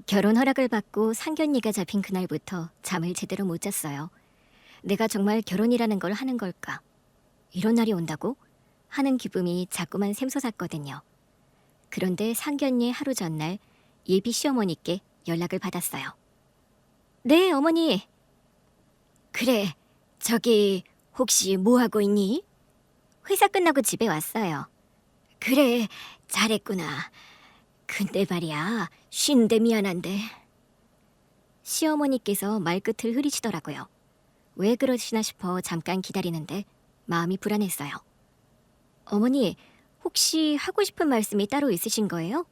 결혼 허락을 받고 상견례가 잡힌 그날부터 잠을 제대로 못 잤어요. 내가 정말 결혼이라는 걸 하는 걸까? 이런 날이 온다고? 하는 기분이 자꾸만 샘솟았거든요. 그런데 상견례 하루 전날 예비 시어머니께 연락을 받았어요. 네, 어머니. 그래, 저기 혹시 뭐 하고 있니? 회사 끝나고 집에 왔어요. 그래, 잘했구나. 근데 말이야, 쉬는데 미안한데. 시어머니께서 말끝을 흐리시더라고요. 왜 그러시나 싶어 잠깐 기다리는데 마음이 불안했어요. 어머니, 혹시 하고 싶은 말씀이 따로 있으신 거예요?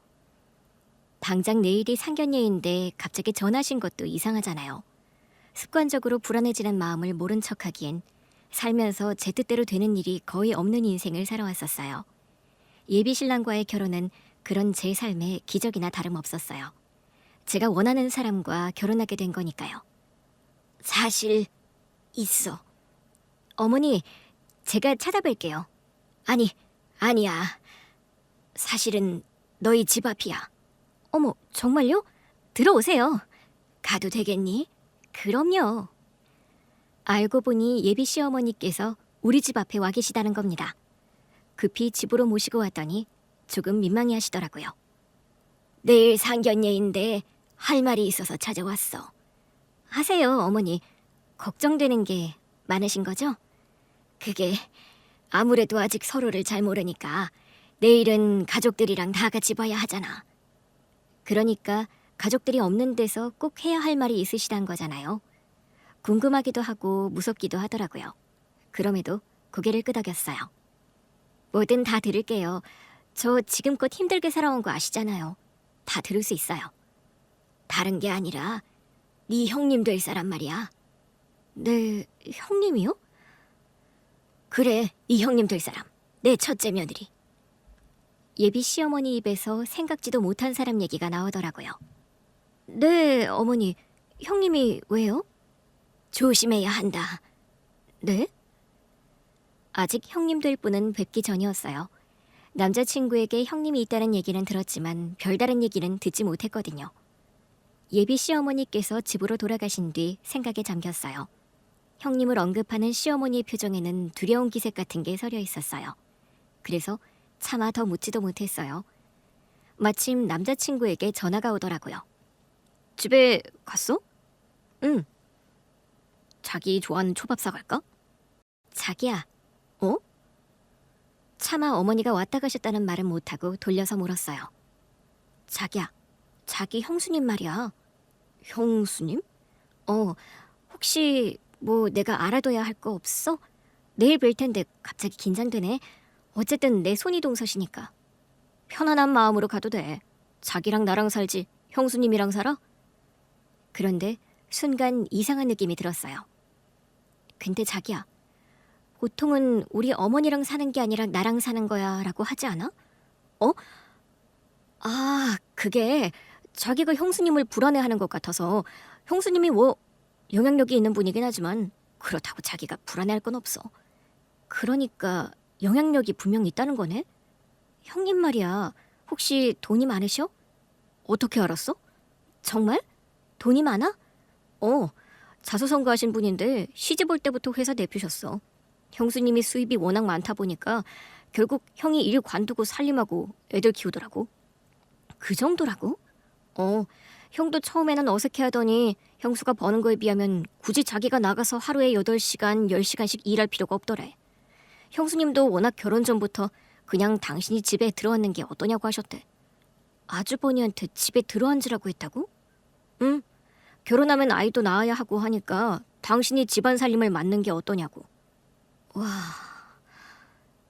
당장 내일이 상견례인데 갑자기 전화하신 것도 이상하잖아요. 습관적으로 불안해지는 마음을 모른 척하기엔 살면서 제 뜻대로 되는 일이 거의 없는 인생을 살아왔었어요. 예비 신랑과의 결혼은 그런 제 삶의 기적이나 다름없었어요. 제가 원하는 사람과 결혼하게 된 거니까요. 사실 있어. 어머니, 제가 찾아뵐게요. 아니야. 사실은 너희 집 앞이야. 어머, 정말요? 들어오세요. 가도 되겠니? 그럼요. 알고 보니 예비 시어머니께서 우리 집 앞에 와 계시다는 겁니다. 급히 집으로 모시고 왔더니 조금 민망해 하시더라고요. 내일 상견례인데 할 말이 있어서 찾아왔어. 하세요, 어머니. 걱정되는 게 많으신 거죠? 그게 아무래도 아직 서로를 잘 모르니까 내일은 가족들이랑 다 같이 봐야 하잖아. 그러니까 가족들이 없는 데서 꼭 해야 할 말이 있으시단 거잖아요. 궁금하기도 하고 무섭기도 하더라고요. 그럼에도 고개를 끄덕였어요. 뭐든 다 들을게요. 저 지금껏 힘들게 살아온 거 아시잖아요. 다 들을 수 있어요. 다른 게 아니라 네 형님 될 사람 말이야. 네, 형님이요? 그래, 네 형님 될 사람. 내 첫째 며느리. 예비 시어머니 입에서 생각지도 못한 사람 얘기가 나오더라고요. 네, 어머니. 형님이 왜요? 조심해야 한다. 네? 아직 형님 될 분은 뵙기 전이었어요. 남자친구에게 형님이 있다는 얘기는 들었지만 별다른 얘기는 듣지 못했거든요. 예비 시어머니께서 집으로 돌아가신 뒤 생각에 잠겼어요. 형님을 언급하는 시어머니의 표정에는 두려운 기색 같은 게 서려 있었어요. 그래서 차마 더 묻지도 못했어요. 마침 남자친구에게 전화가 오더라고요. 집에 갔어? 응. 자기 좋아하는 초밥 사갈까? 자기야. 어? 차마 어머니가 왔다 가셨다는 말은 못하고 돌려서 물었어요. 자기야, 자기 형수님 말이야. 형수님? 혹시 뭐 내가 알아둬야 할 거 없어? 내일 뵐 텐데 갑자기 긴장되네. 어쨌든 내 손이 동서시니까. 편안한 마음으로 가도 돼. 자기랑 나랑 살지 형수님이랑 살아? 그런데 순간 이상한 느낌이 들었어요. 근데 자기야, 보통은 우리 어머니랑 사는 게 아니라 나랑 사는 거야 라고 하지 않아? 어? 그게 자기가 형수님을 불안해하는 것 같아서. 형수님이 뭐 영향력이 있는 분이긴 하지만 그렇다고 자기가 불안해할 건 없어. 그러니까 영향력이 분명 있다는 거네? 형님 말이야, 혹시 돈이 많으셔? 어떻게 알았어? 정말? 돈이 많아? 자수성가하신 분인데 시집 올 때부터 회사 대표셨어. 형수님이 수입이 워낙 많다 보니까 결국 형이 일 관두고 살림하고 애들 키우더라고. 그 정도라고? 형도 처음에는 어색해하더니 형수가 버는 거에 비하면 굳이 자기가 나가서 하루에 8시간, 10시간씩 일할 필요가 없더래. 형수님도 워낙 결혼 전부터 그냥 당신이 집에 들어앉는 게 어떠냐고 하셨대. 아주버니한테 집에 들어앉으라고 했다고? 응. 결혼하면 아이도 낳아야 하고 하니까 당신이 집안 살림을 맡는 게 어떠냐고. 와,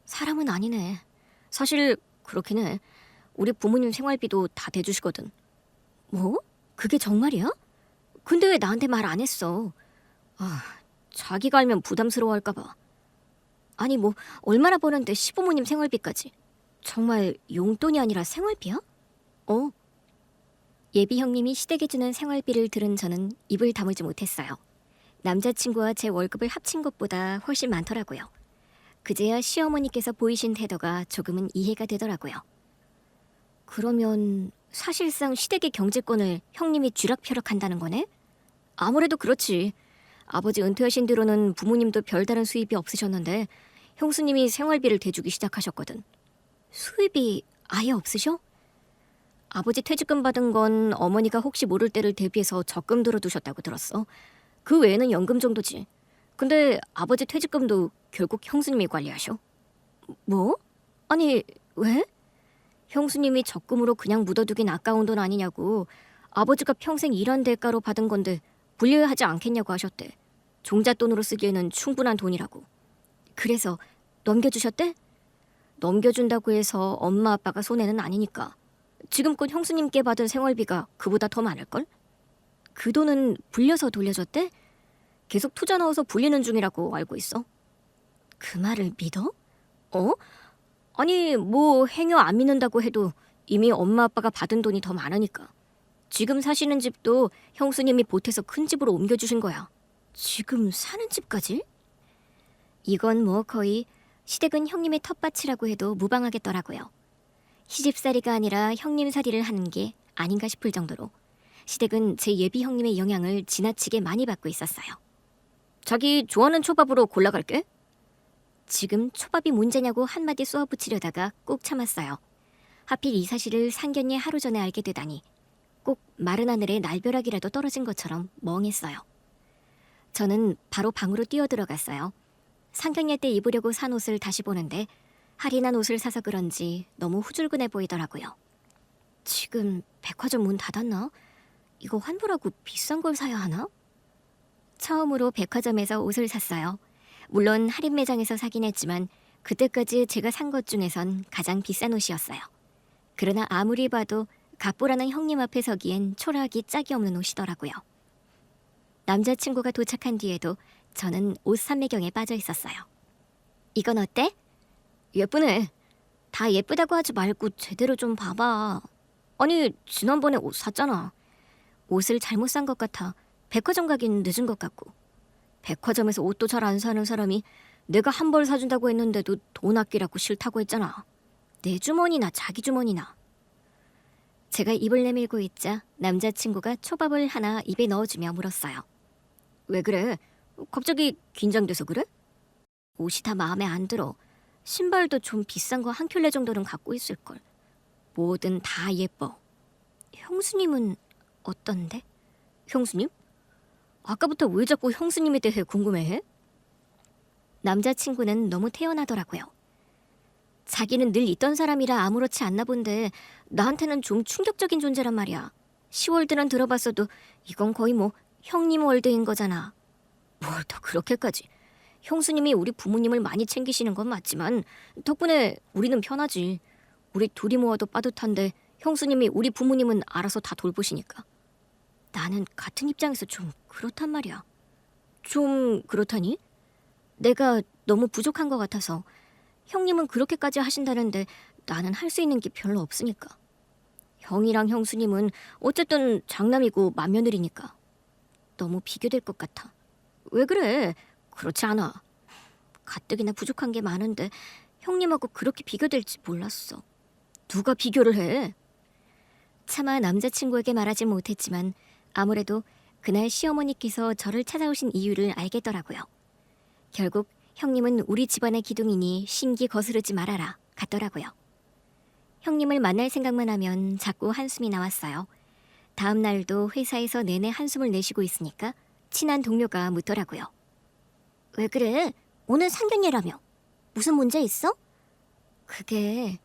사람은 아니네. 사실 그렇긴 해. 우리 부모님 생활비도 다 대주시거든. 뭐? 그게 정말이야? 근데 왜 나한테 말 안 했어? 자기가 알면 부담스러워할까 봐. 아니 뭐 얼마나 버는데 시부모님 생활비까지. 정말 용돈이 아니라 생활비야? 예비 형님이 시댁에 주는 생활비를 들은 저는 입을 다물지 못했어요. 남자친구와 제 월급을 합친 것보다 훨씬 많더라고요. 그제야 시어머니께서 보이신 태도가 조금은 이해가 되더라고요. 그러면 사실상 시댁의 경제권을 형님이 쥐락펴락한다는 거네? 아무래도 그렇지. 아버지 은퇴하신 뒤로는 부모님도 별다른 수입이 없으셨는데 형수님이 생활비를 대주기 시작하셨거든. 수입이 아예 없으셔? 아버지 퇴직금 받은 건 어머니가 혹시 모를 때를 대비해서 적금 들어두셨다고 들었어. 그 외에는 연금 정도지. 근데 아버지 퇴직금도 결국 형수님이 관리하셔. 뭐? 아니, 왜? 형수님이 적금으로 그냥 묻어두긴 아까운 돈 아니냐고. 아버지가 평생 일한 대가로 받은 건데 불려하지 않겠냐고 하셨대. 종잣돈으로 쓰기에는 충분한 돈이라고. 그래서 넘겨주셨대? 넘겨준다고 해서 엄마 아빠가 손해는 아니니까. 지금껏 형수님께 받은 생활비가 그보다 더 많을걸? 그 돈은 불려서 돌려줬대? 계속 투자 넣어서 불리는 중이라고 알고 있어. 그 말을 믿어? 어? 아니 뭐 행여 안 믿는다고 해도 이미 엄마 아빠가 받은 돈이 더 많으니까. 지금 사시는 집도 형수님이 보태서 큰 집으로 옮겨주신 거야. 지금 사는 집까지? 이건 뭐 거의 시댁은 형님의 텃밭이라고 해도 무방하겠더라고요. 시집살이가 아니라 형님살이를 하는 게 아닌가 싶을 정도로 시댁은 제 예비 형님의 영향을 지나치게 많이 받고 있었어요. 자기 좋아하는 초밥으로 골라갈게. 지금 초밥이 문제냐고 한마디 쏘아붙이려다가 꾹 참았어요. 하필 이 사실을 상견례 하루 전에 알게 되다니 꼭 마른 하늘에 날벼락이라도 떨어진 것처럼 멍했어요. 저는 바로 방으로 뛰어들어갔어요. 상견례 때 입으려고 산 옷을 다시 보는데 할인한 옷을 사서 그런지 너무 후줄근해 보이더라고요. 지금 백화점 문 닫았나? 이거 환불하고 비싼 걸 사야 하나? 처음으로 백화점에서 옷을 샀어요. 물론 할인 매장에서 사긴 했지만 그때까지 제가 산 것 중에선 가장 비싼 옷이었어요. 그러나 아무리 봐도 갑보라는 형님 앞에 서기엔 초라하기 짝이 없는 옷이더라고요. 남자친구가 도착한 뒤에도 저는 옷 산매경에 빠져 있었어요. 이건 어때? 예쁘네. 다 예쁘다고 하지 말고 제대로 좀 봐봐. 아니 지난번에 옷 샀잖아. 옷을 잘못 산 것 같아 백화점 가긴 늦은 것 같고. 백화점에서 옷도 잘 안 사는 사람이 내가 한 벌 사준다고 했는데도 돈 아끼라고 싫다고 했잖아. 내 주머니나 자기 주머니나. 제가 입을 내밀고 있자 남자친구가 초밥을 하나 입에 넣어주며 물었어요. 왜 그래? 갑자기 긴장돼서 그래? 옷이 다 마음에 안 들어. 신발도 좀 비싼 거 한 켤레 정도는 갖고 있을걸. 뭐든 다 예뻐. 형수님은 어떤데? 형수님? 아까부터 왜 자꾸 형수님에 대해 궁금해해? 남자친구는 너무 태연하더라고요. 자기는 늘 있던 사람이라 아무렇지 않나 본데 나한테는 좀 충격적인 존재란 말이야. 시월드는 들어봤어도 이건 거의 뭐 형님 월드인 거잖아. 뭘 더 그렇게까지. 형수님이 우리 부모님을 많이 챙기시는 건 맞지만 덕분에 우리는 편하지. 우리 둘이 모아도 빠듯한데 형수님이 우리 부모님은 알아서 다 돌보시니까. 나는 같은 입장에서 좀 그렇단 말이야. 좀 그렇다니? 내가 너무 부족한 것 같아서. 형님은 그렇게까지 하신다는데 나는 할 수 있는 게 별로 없으니까. 형이랑 형수님은 어쨌든 장남이고 맏며느리니까. 너무 비교될 것 같아. 왜 그래? 그렇지 않아. 가뜩이나 부족한 게 많은데 형님하고 그렇게 비교될지 몰랐어. 누가 비교를 해? 차마 남자친구에게 말하지 못했지만 아무래도 그날 시어머니께서 저를 찾아오신 이유를 알겠더라고요. 결국 형님은 우리 집안의 기둥이니 심기 거스르지 말아라 같더라고요. 형님을 만날 생각만 하면 자꾸 한숨이 나왔어요. 다음 날도 회사에서 내내 한숨을 내쉬고 있으니까 친한 동료가 묻더라고요. 왜 그래? 오늘 상견례라며. 무슨 문제 있어? 그게...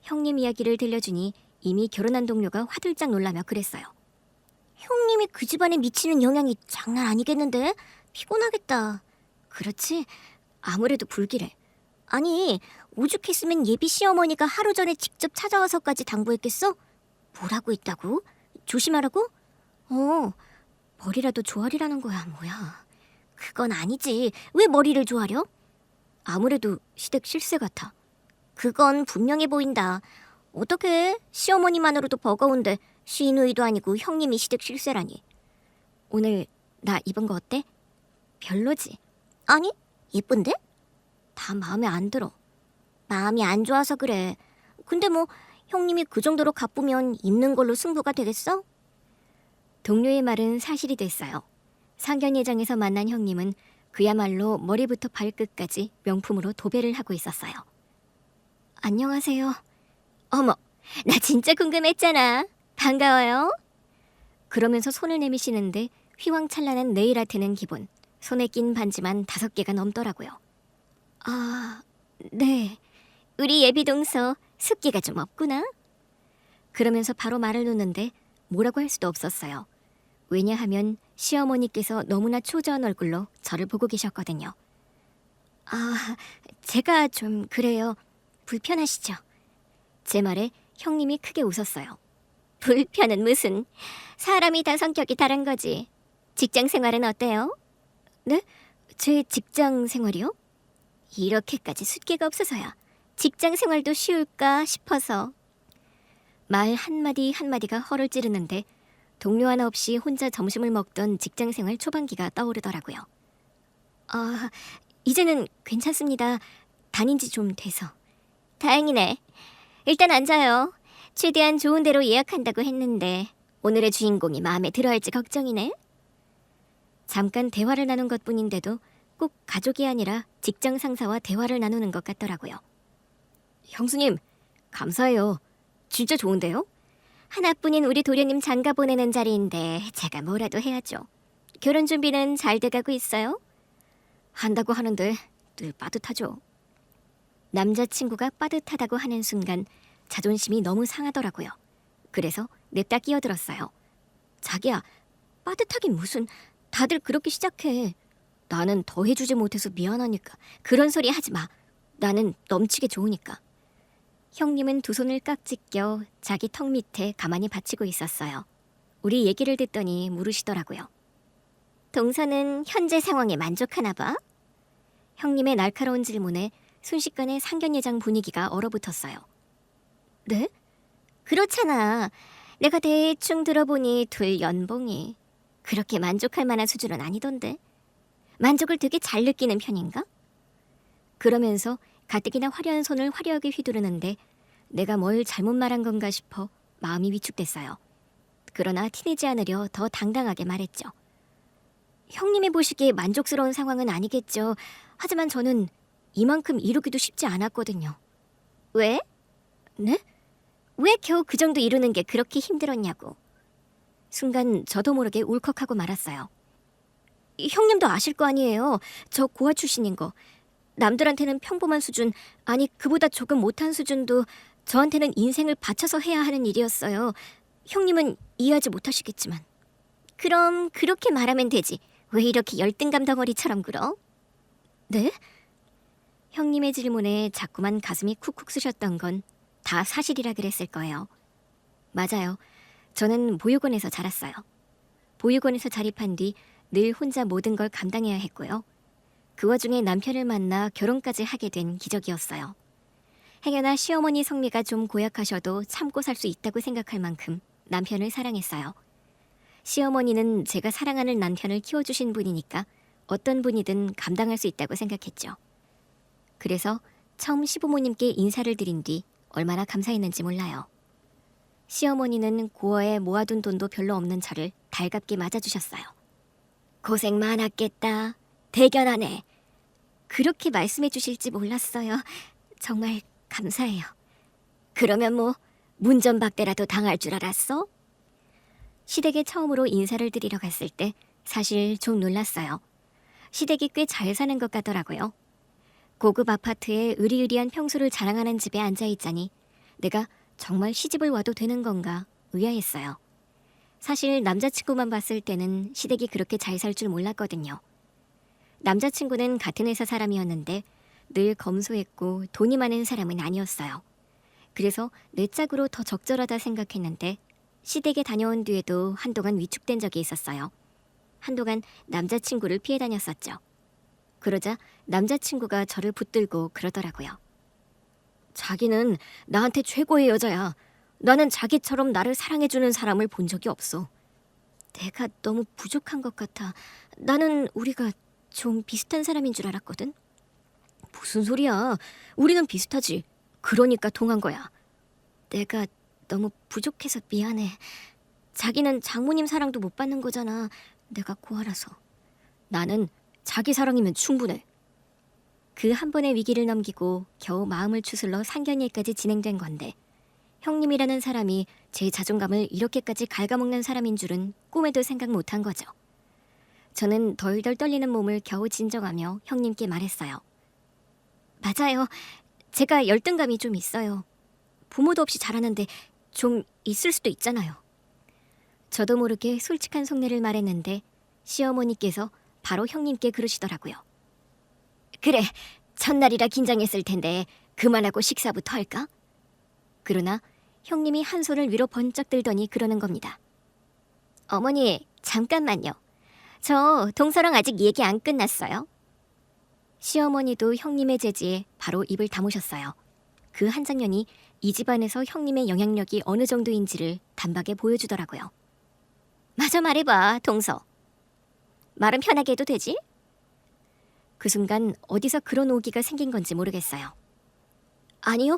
형님 이야기를 들려주니 이미 결혼한 동료가 화들짝 놀라며 그랬어요. 형님이 그 집안에 미치는 영향이 장난 아니겠는데? 피곤하겠다. 그렇지? 아무래도 불길해. 아니, 오죽했으면 예비 시어머니가 하루 전에 직접 찾아와서까지 당부했겠어? 뭐라고 했다고? 조심하라고? 머리라도 조아리라는 거야, 뭐야. 그건 아니지. 왜 머리를 조아려? 아무래도 시댁 실세 같아. 그건 분명해 보인다. 어떻게 시어머니만으로도 버거운데 시누이도 아니고 형님이 시댁 실세라니. 오늘 나 입은 거 어때? 별로지? 아니, 예쁜데? 다 마음에 안 들어. 마음이 안 좋아서 그래. 근데 뭐 형님이 그 정도로 가쁘면 입는 걸로 승부가 되겠어? 동료의 말은 사실이 됐어요. 상견례장에서 만난 형님은 그야말로 머리부터 발끝까지 명품으로 도배를 하고 있었어요. 안녕하세요. 어머, 나 진짜 궁금했잖아. 반가워요. 그러면서 손을 내미시는데 휘황찬란한 네일아트는 기본, 손에 낀 반지만 5개가 넘더라고요. 아, 네. 우리 예비동서 숫기가 좀 없구나. 그러면서 바로 말을 놓는데 뭐라고 할 수도 없었어요. 왜냐하면 시어머니께서 너무나 초조한 얼굴로 저를 보고 계셨거든요. 아, 제가 좀 그래요. 불편하시죠? 제 말에 형님이 크게 웃었어요. 불편은 무슨. 사람이 다 성격이 다른 거지. 직장 생활은 어때요? 네? 제 직장 생활이요? 이렇게까지 숫기가 없어서야 직장 생활도 쉬울까 싶어서. 말 한마디 한마디가 허를 찌르는데 동료 하나 없이 혼자 점심을 먹던 직장 생활 초반기가 떠오르더라고요. 아, 이제는 괜찮습니다. 다닌 지 좀 돼서. 다행이네. 일단 앉아요. 최대한 좋은 데로 예약한다고 했는데 오늘의 주인공이 마음에 들어할지 걱정이네. 잠깐 대화를 나눈 것뿐인데도 꼭 가족이 아니라 직장 상사와 대화를 나누는 것 같더라고요. 형수님, 감사해요. 진짜 좋은데요? 하나뿐인 우리 도련님 장가 보내는 자리인데 제가 뭐라도 해야죠. 결혼 준비는 잘 돼가고 있어요? 한다고 하는데 늘 빠듯하죠. 남자친구가 빠듯하다고 하는 순간 자존심이 너무 상하더라고요. 그래서 냅다 끼어들었어요. 자기야, 빠듯하긴 무슨. 다들 그렇게 시작해. 나는 더 해주지 못해서 미안하니까. 그런 소리 하지 마. 나는 넘치게 좋으니까. 형님은 두 손을 깍지 껴 자기 턱 밑에 가만히 받치고 있었어요. 우리 얘기를 듣더니 물으시더라고요. 동서는 현재 상황에 만족하나 봐? 형님의 날카로운 질문에 순식간에 상견례장 분위기가 얼어붙었어요. 네? 그렇잖아. 내가 대충 들어보니 둘 연봉이 그렇게 만족할 만한 수준은 아니던데. 만족을 되게 잘 느끼는 편인가? 그러면서 가뜩이나 화려한 손을 화려하게 휘두르는데 내가 뭘 잘못 말한 건가 싶어 마음이 위축됐어요. 그러나 티내지 않으려 더 당당하게 말했죠. 형님이 보시기에 만족스러운 상황은 아니겠죠. 하지만 저는 이만큼 이루기도 쉽지 않았거든요. 왜? 네? 왜 겨우 그 정도 이루는 게 그렇게 힘들었냐고. 순간 저도 모르게 울컥하고 말았어요. 형님도 아실 거 아니에요. 저 고아 출신인 거. 남들한테는 평범한 수준, 아니 그보다 조금 못한 수준도 저한테는 인생을 바쳐서 해야 하는 일이었어요. 형님은 이해하지 못하시겠지만. 그럼 그렇게 말하면 되지. 왜 이렇게 열등감 덩어리처럼 굴어? 네? 형님의 질문에 자꾸만 가슴이 쿡쿡 쑤셨던 건 다 사실이라 그랬을 거예요. 맞아요. 저는 보육원에서 자랐어요. 보육원에서 자립한 뒤 늘 혼자 모든 걸 감당해야 했고요. 그 와중에 남편을 만나 결혼까지 하게 된 기적이었어요. 행여나 시어머니 성미가 좀 고약하셔도 참고 살 수 있다고 생각할 만큼 남편을 사랑했어요. 시어머니는 제가 사랑하는 남편을 키워주신 분이니까 어떤 분이든 감당할 수 있다고 생각했죠. 그래서 처음 시부모님께 인사를 드린 뒤 얼마나 감사했는지 몰라요. 시어머니는 고아에 모아둔 돈도 별로 없는 저를 달갑게 맞아주셨어요. 고생 많았겠다. 대견하네. 그렇게 말씀해 주실지 몰랐어요. 정말 감사해요. 그러면 뭐 문전박대라도 당할 줄 알았어? 시댁에 처음으로 인사를 드리러 갔을 때 사실 좀 놀랐어요. 시댁이 꽤 잘 사는 것 같더라고요. 고급 아파트에 으리으리한 평수를 자랑하는 집에 앉아있자니 내가 정말 시집을 와도 되는 건가 의아했어요. 사실 남자친구만 봤을 때는 시댁이 그렇게 잘 살 줄 몰랐거든요. 남자친구는 같은 회사 사람이었는데 늘 검소했고 돈이 많은 사람은 아니었어요. 그래서 내 짝으로 더 적절하다 생각했는데 시댁에 다녀온 뒤에도 한동안 위축된 적이 있었어요. 한동안 남자친구를 피해 다녔었죠. 그러자 남자친구가 저를 붙들고 그러더라고요. 자기는 나한테 최고의 여자야. 나는 자기처럼 나를 사랑해주는 사람을 본 적이 없어. 내가 너무 부족한 것 같아. 나는 우리가 좀 비슷한 사람인 줄 알았거든. 무슨 소리야. 우리는 비슷하지. 그러니까 통한 거야. 내가 너무 부족해서 미안해. 자기는 장모님 사랑도 못 받는 거잖아. 내가 고아라서. 나는 자기 사랑이면 충분해. 그 한 번의 위기를 넘기고 겨우 마음을 추슬러 상견례까지 진행된 건데 형님이라는 사람이 제 자존감을 이렇게까지 갉아먹는 사람인 줄은 꿈에도 생각 못한 거죠. 저는 덜덜 떨리는 몸을 겨우 진정하며 형님께 말했어요. 맞아요. 제가 열등감이 좀 있어요. 부모도 없이 자라는데 좀 있을 수도 있잖아요. 저도 모르게 솔직한 속내를 말했는데 시어머니께서 바로 형님께 그러시더라고요. 그래, 첫날이라 긴장했을 텐데 그만하고 식사부터 할까? 그러나 형님이 한 손을 위로 번쩍 들더니 그러는 겁니다. 어머니, 잠깐만요. 저 동서랑 아직 얘기 안 끝났어요. 시어머니도 형님의 제지에 바로 입을 다무셨어요. 그 한 장면이 이 집안에서 형님의 영향력이 어느 정도인지를 단박에 보여주더라고요. 마저 말해봐, 동서. 말은 편하게 해도 되지? 그 순간 어디서 그런 오기가 생긴 건지 모르겠어요. 아니요.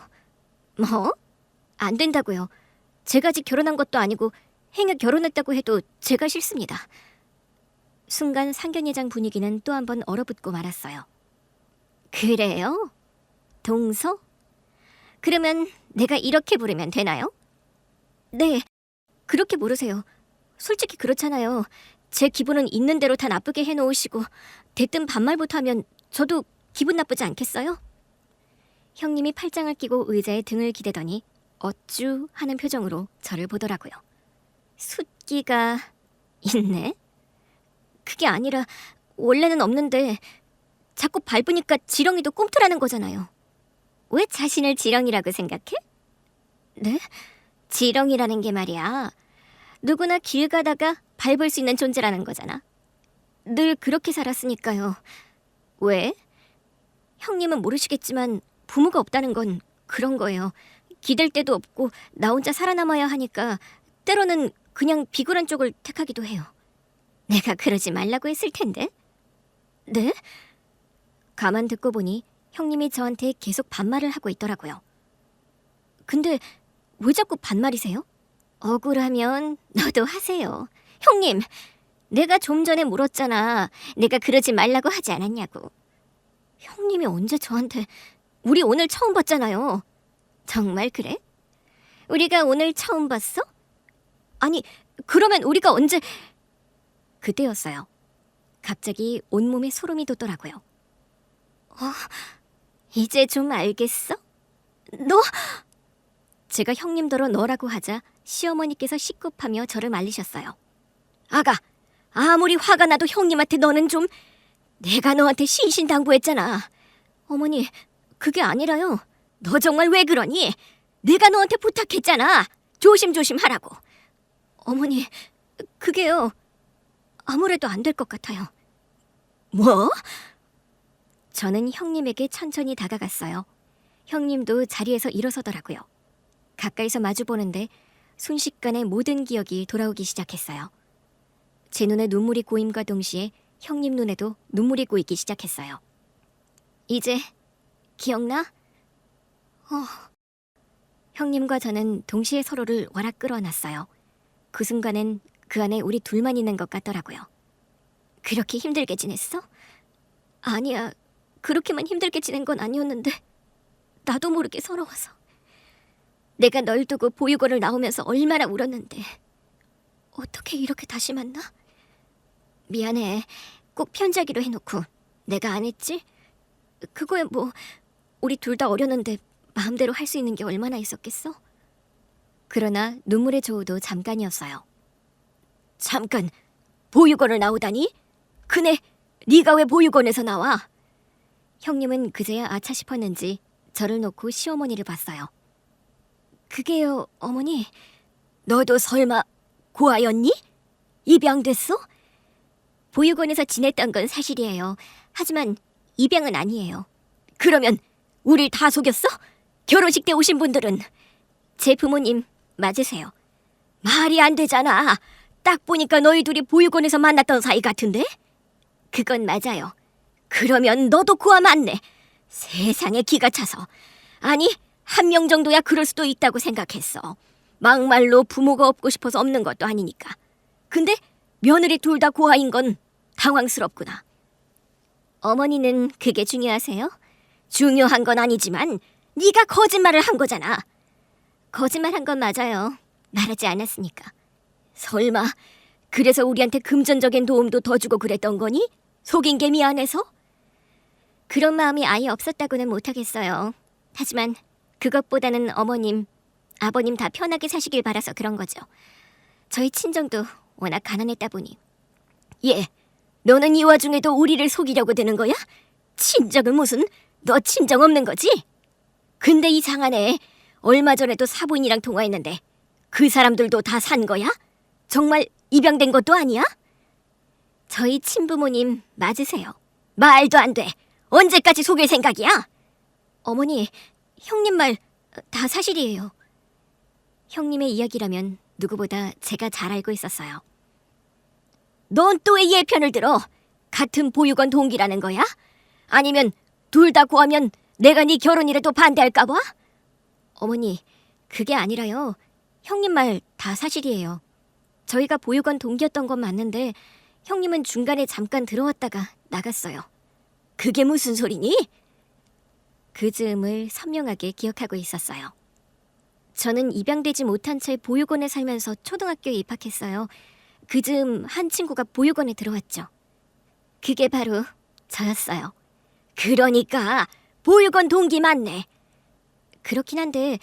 뭐? 안 된다고요. 제가 아직 결혼한 것도 아니고 행여 결혼했다고 해도 제가 싫습니다. 순간 상견례장 분위기는 또 한 번 얼어붙고 말았어요. 그래요? 동서? 그러면 내가 이렇게 부르면 되나요? 네, 그렇게 부르세요. 솔직히 그렇잖아요. 제 기분은 있는 대로 다 나쁘게 해놓으시고 대뜸 반말부터 하면 저도 기분 나쁘지 않겠어요? 형님이 팔짱을 끼고 의자에 등을 기대더니 어쭈 하는 표정으로 저를 보더라고요. 숫기가 있네? 그게 아니라 원래는 없는데 자꾸 밟으니까 지렁이도 꿈틀하는 거잖아요. 왜 자신을 지렁이라고 생각해? 네? 지렁이라는 게 말이야. 누구나 길 가다가 밟을 수 있는 존재라는 거잖아. 늘 그렇게 살았으니까요. 왜? 형님은 모르시겠지만 부모가 없다는 건 그런 거예요. 기댈 데도 없고 나 혼자 살아남아야 하니까 때로는 그냥 비굴한 쪽을 택하기도 해요. 내가 그러지 말라고 했을 텐데. 네? 가만 듣고 보니 형님이 저한테 계속 반말을 하고 있더라고요. 근데 왜 자꾸 반말이세요? 억울하면 너도 하세요. 형님, 내가 좀 전에 물었잖아. 내가 그러지 말라고 하지 않았냐고. 형님이 언제 저한테 우리 오늘 처음 봤잖아요. 정말 그래? 우리가 오늘 처음 봤어? 아니, 그러면 우리가 언제... 그때였어요. 갑자기 온몸에 소름이 돋더라고요. 이제 좀 알겠어? 너... 제가 형님더러 너라고 하자 시어머니께서 시급하며 저를 말리셨어요. 아가, 아무리 화가 나도 형님한테 너는 좀... 내가 너한테 신신당부했잖아. 어머니, 그게 아니라요. 너 정말 왜 그러니? 내가 너한테 부탁했잖아. 조심조심 하라고. 어머니, 그게요. 아무래도 안 될 것 같아요. 뭐? 저는 형님에게 천천히 다가갔어요. 형님도 자리에서 일어서더라고요. 가까이서 마주보는데 순식간에 모든 기억이 돌아오기 시작했어요. 제 눈에 눈물이 고임과 동시에 형님 눈에도 눈물이 고이기 시작했어요. 이제 기억나? 형님과 저는 동시에 서로를 와락 끌어안았어요. 그 순간엔 그 안에 우리 둘만 있는 것 같더라고요. 그렇게 힘들게 지냈어? 아니야, 그렇게만 힘들게 지낸 건 아니었는데 나도 모르게 서러워서. 내가 널 두고 보육원을 나오면서 얼마나 울었는데 어떻게 이렇게 다시 만나? 미안해. 꼭 편지하기로 해놓고 내가 안 했지? 그거야 뭐 우리 둘 다 어렸는데 마음대로 할 수 있는 게 얼마나 있었겠어? 그러나 눈물의 조우도 잠깐이었어요. 잠깐, 보육원을 나오다니? 그네, 네가 왜 보육원에서 나와? 형님은 그제야 아차 싶었는지 저를 놓고 시어머니를 봤어요. 그게요, 어머니. 너도 설마 고아였니? 입양됐어? 보육원에서 지냈던 건 사실이에요. 하지만 입양은 아니에요. 그러면 우릴 다 속였어? 결혼식 때 오신 분들은 제 부모님 맞으세요. 말이 안 되잖아. 딱 보니까 너희 둘이 보육원에서 만났던 사이 같은데? 그건 맞아요. 그러면 너도 고아 맞네. 세상에 기가 차서. 아니, 한 명 정도야 그럴 수도 있다고 생각했어. 막말로 부모가 없고 싶어서 없는 것도 아니니까. 근데 며느리 둘 다 고아인 건 당황스럽구나. 어머니는 그게 중요하세요? 중요한 건 아니지만 네가 거짓말을 한 거잖아. 거짓말한 건 맞아요. 말하지 않았으니까. 설마 그래서 우리한테 금전적인 도움도 더 주고 그랬던 거니? 속인 게 미안해서? 그런 마음이 아예 없었다고는 못하겠어요. 하지만 그것보다는 어머님, 아버님 다 편하게 사시길 바라서 그런 거죠. 저희 친정도 워낙 가난했다 보니. 예, 너는 이 와중에도 우리를 속이려고 드는 거야? 친정은 무슨, 너 친정 없는 거지? 근데 이 장안에 얼마 전에도 사부인이랑 통화했는데 그 사람들도 다 산 거야? 정말 입양된 것도 아니야? 저희 친부모님 맞으세요. 말도 안 돼. 언제까지 속일 생각이야? 어머니, 형님 말 다 사실이에요. 형님의 이야기라면 누구보다 제가 잘 알고 있었어요. 넌 또 왜 얘 편을 들어? 같은 보육원 동기라는 거야? 아니면 둘 다 고하면 내가 네 결혼이라도 반대할까 봐? 어머니, 그게 아니라요. 형님 말 다 사실이에요. 저희가 보육원 동기였던 건 맞는데 형님은 중간에 잠깐 들어왔다가 나갔어요. 그게 무슨 소리니? 그 즈음을 선명하게 기억하고 있었어요. 저는 입양되지 못한 채 보육원에 살면서 초등학교에 입학했어요. 그 즈음 한 친구가 보육원에 들어왔죠. 그게 바로 저였어요. 그러니까 보육원 동기 맞네. 그렇긴 한데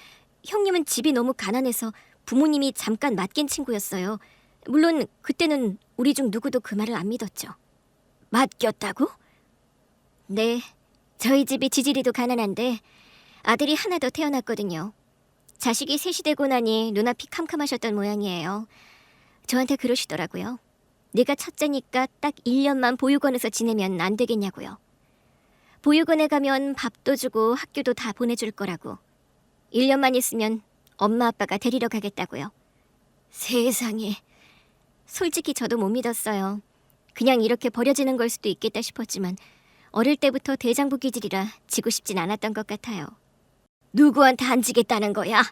형님은 집이 너무 가난해서 부모님이 잠깐 맡긴 친구였어요. 물론 그때는 우리 중 누구도 그 말을 안 믿었죠. 맡겼다고? 네, 저희 집이 지지리도 가난한데 아들이 하나 더 태어났거든요. 자식이 셋이 되고 나니 눈앞이 캄캄하셨던 모양이에요. 저한테 그러시더라고요. 네가 첫째니까 딱 1년만 보육원에서 지내면 안 되겠냐고요. 보육원에 가면 밥도 주고 학교도 다 보내줄 거라고. 1년만 있으면 엄마 아빠가 데리러 가겠다고요. 세상에. 솔직히 저도 못 믿었어요. 그냥 이렇게 버려지는 걸 수도 있겠다 싶었지만 어릴 때부터 대장부 기질이라 지고 싶진 않았던 것 같아요. 누구한테 안 지겠다는 거야?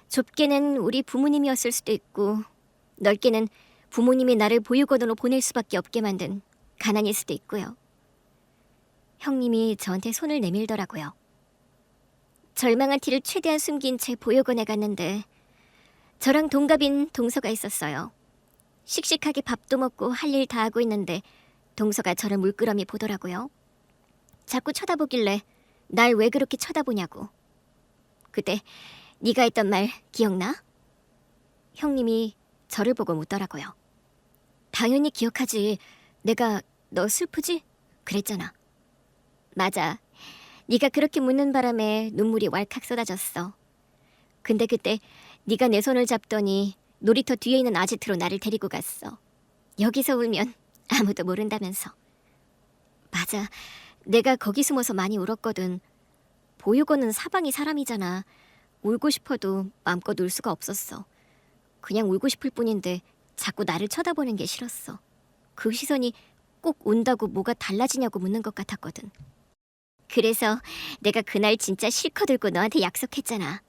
좁게는 우리 부모님이었을 수도 있고 넓게는 부모님이 나를 보육원으로 보낼 수밖에 없게 만든 가난일 수도 있고요. 형님이 저한테 손을 내밀더라고요. 절망한 티를 최대한 숨긴 채 보육원에 갔는데 저랑 동갑인 동서가 있었어요. 씩씩하게 밥도 먹고 할 일 다 하고 있는데 동서가 저를 물끄러미 보더라고요. 자꾸 쳐다보길래 날 왜 그렇게 쳐다보냐고. 그때 네가 했던 말 기억나? 형님이 저를 보고 묻더라고요. 당연히 기억하지. 내가 너 슬프지? 그랬잖아. 맞아. 네가 그렇게 묻는 바람에 눈물이 왈칵 쏟아졌어. 근데 그때 네가 내 손을 잡더니 놀이터 뒤에 있는 아지트로 나를 데리고 갔어. 여기서 울면 아무도 모른다면서. 맞아. 내가 거기 숨어서 많이 울었거든. 보육원은 사방이 사람이잖아. 울고 싶어도 마음껏 울 수가 없었어. 그냥 울고 싶을 뿐인데 자꾸 나를 쳐다보는 게 싫었어. 그 시선이 꼭 운다고 뭐가 달라지냐고 묻는 것 같았거든. 그래서 내가 그날 진짜 실컷 울고 너한테 약속했잖아.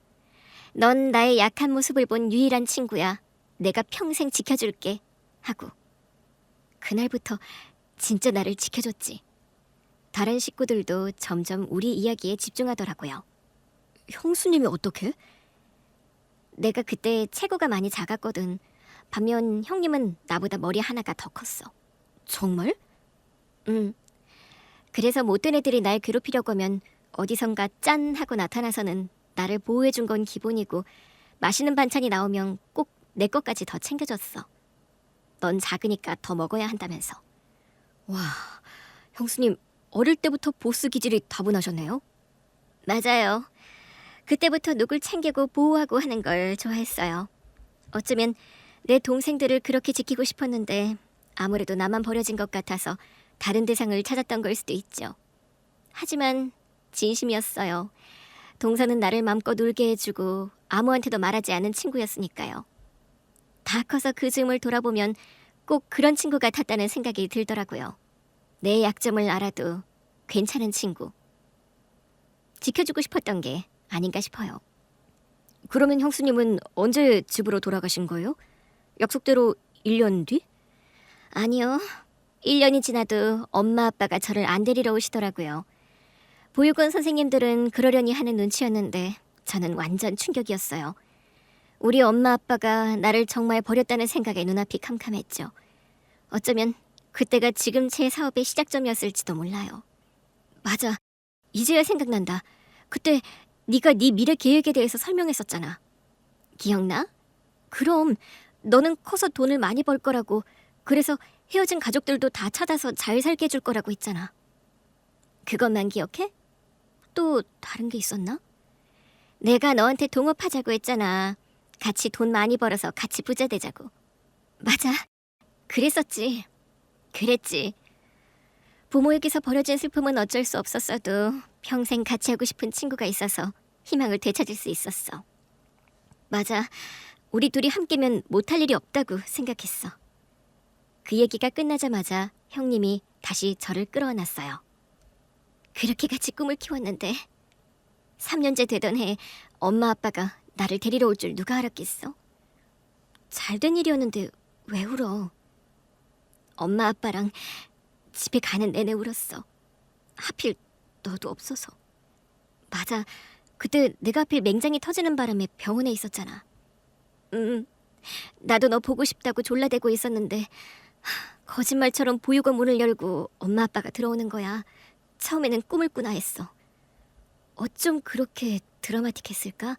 넌 나의 약한 모습을 본 유일한 친구야. 내가 평생 지켜줄게. 하고. 그날부터 진짜 나를 지켜줬지. 다른 식구들도 점점 우리 이야기에 집중하더라고요. 형수님이 어떻게? 내가 그때 체구가 많이 작았거든. 반면 형님은 나보다 머리 하나가 더 컸어. 정말? 응. 그래서 못된 애들이 날 괴롭히려고 하면 어디선가 짠 하고 나타나서는 나를 보호해준 건 기본이고 맛있는 반찬이 나오면 꼭 내 것까지 더 챙겨줬어. 넌 작으니까 더 먹어야 한다면서. 와, 형수님 어릴 때부터 보스 기질이 다분하셨네요. 맞아요. 그때부터 누굴 챙기고 보호하고 하는 걸 좋아했어요. 어쩌면 내 동생들을 그렇게 지키고 싶었는데 아무래도 나만 버려진 것 같아서 다른 대상을 찾았던 걸 수도 있죠. 하지만 진심이었어요. 동서는 나를 맘껏 울게 해주고 아무한테도 말하지 않은 친구였으니까요. 다 커서 그 즈음을 돌아보면 꼭 그런 친구 같았다는 생각이 들더라고요. 내 약점을 알아도 괜찮은 친구. 지켜주고 싶었던 게 아닌가 싶어요. 그러면 형수님은 언제 집으로 돌아가신 거예요? 약속대로 1년 뒤? 아니요. 1년이 지나도 엄마 아빠가 저를 안 데리러 오시더라고요. 보육원 선생님들은 그러려니 하는 눈치였는데 저는 완전 충격이었어요. 우리 엄마 아빠가 나를 정말 버렸다는 생각에 눈앞이 캄캄했죠. 어쩌면 그때가 지금 제 사업의 시작점이었을지도 몰라요. 맞아. 이제야 생각난다. 그때 네가 네 미래 계획에 대해서 설명했었잖아. 기억나? 그럼 너는 커서 돈을 많이 벌 거라고, 그래서 헤어진 가족들도 다 찾아서 잘 살게 해줄 거라고 했잖아. 그것만 기억해? 또 다른 게 있었나? 내가 너한테 동업하자고 했잖아. 같이 돈 많이 벌어서 같이 부자 되자고. 맞아. 그랬었지. 그랬지. 부모에게서 버려진 슬픔은 어쩔 수 없었어도 평생 같이 하고 싶은 친구가 있어서 희망을 되찾을 수 있었어. 맞아. 우리 둘이 함께면 못할 일이 없다고 생각했어. 그 얘기가 끝나자마자 형님이 다시 저를 끌어안았어요. 그렇게 같이 꿈을 키웠는데 3년째 되던 해에 엄마 아빠가 나를 데리러 올 줄 누가 알았겠어? 잘된 일이었는데 왜 울어? 엄마 아빠랑 집에 가는 내내 울었어. 하필 너도 없어서. 맞아. 그때 내가 하필 맹장이 터지는 바람에 병원에 있었잖아. 나도 너 보고 싶다고 졸라대고 있었는데 거짓말처럼 보육원 문을 열고 엄마 아빠가 들어오는 거야. 처음에는 꿈을 꾸나 했어. 어쩜 그렇게 드라마틱했을까?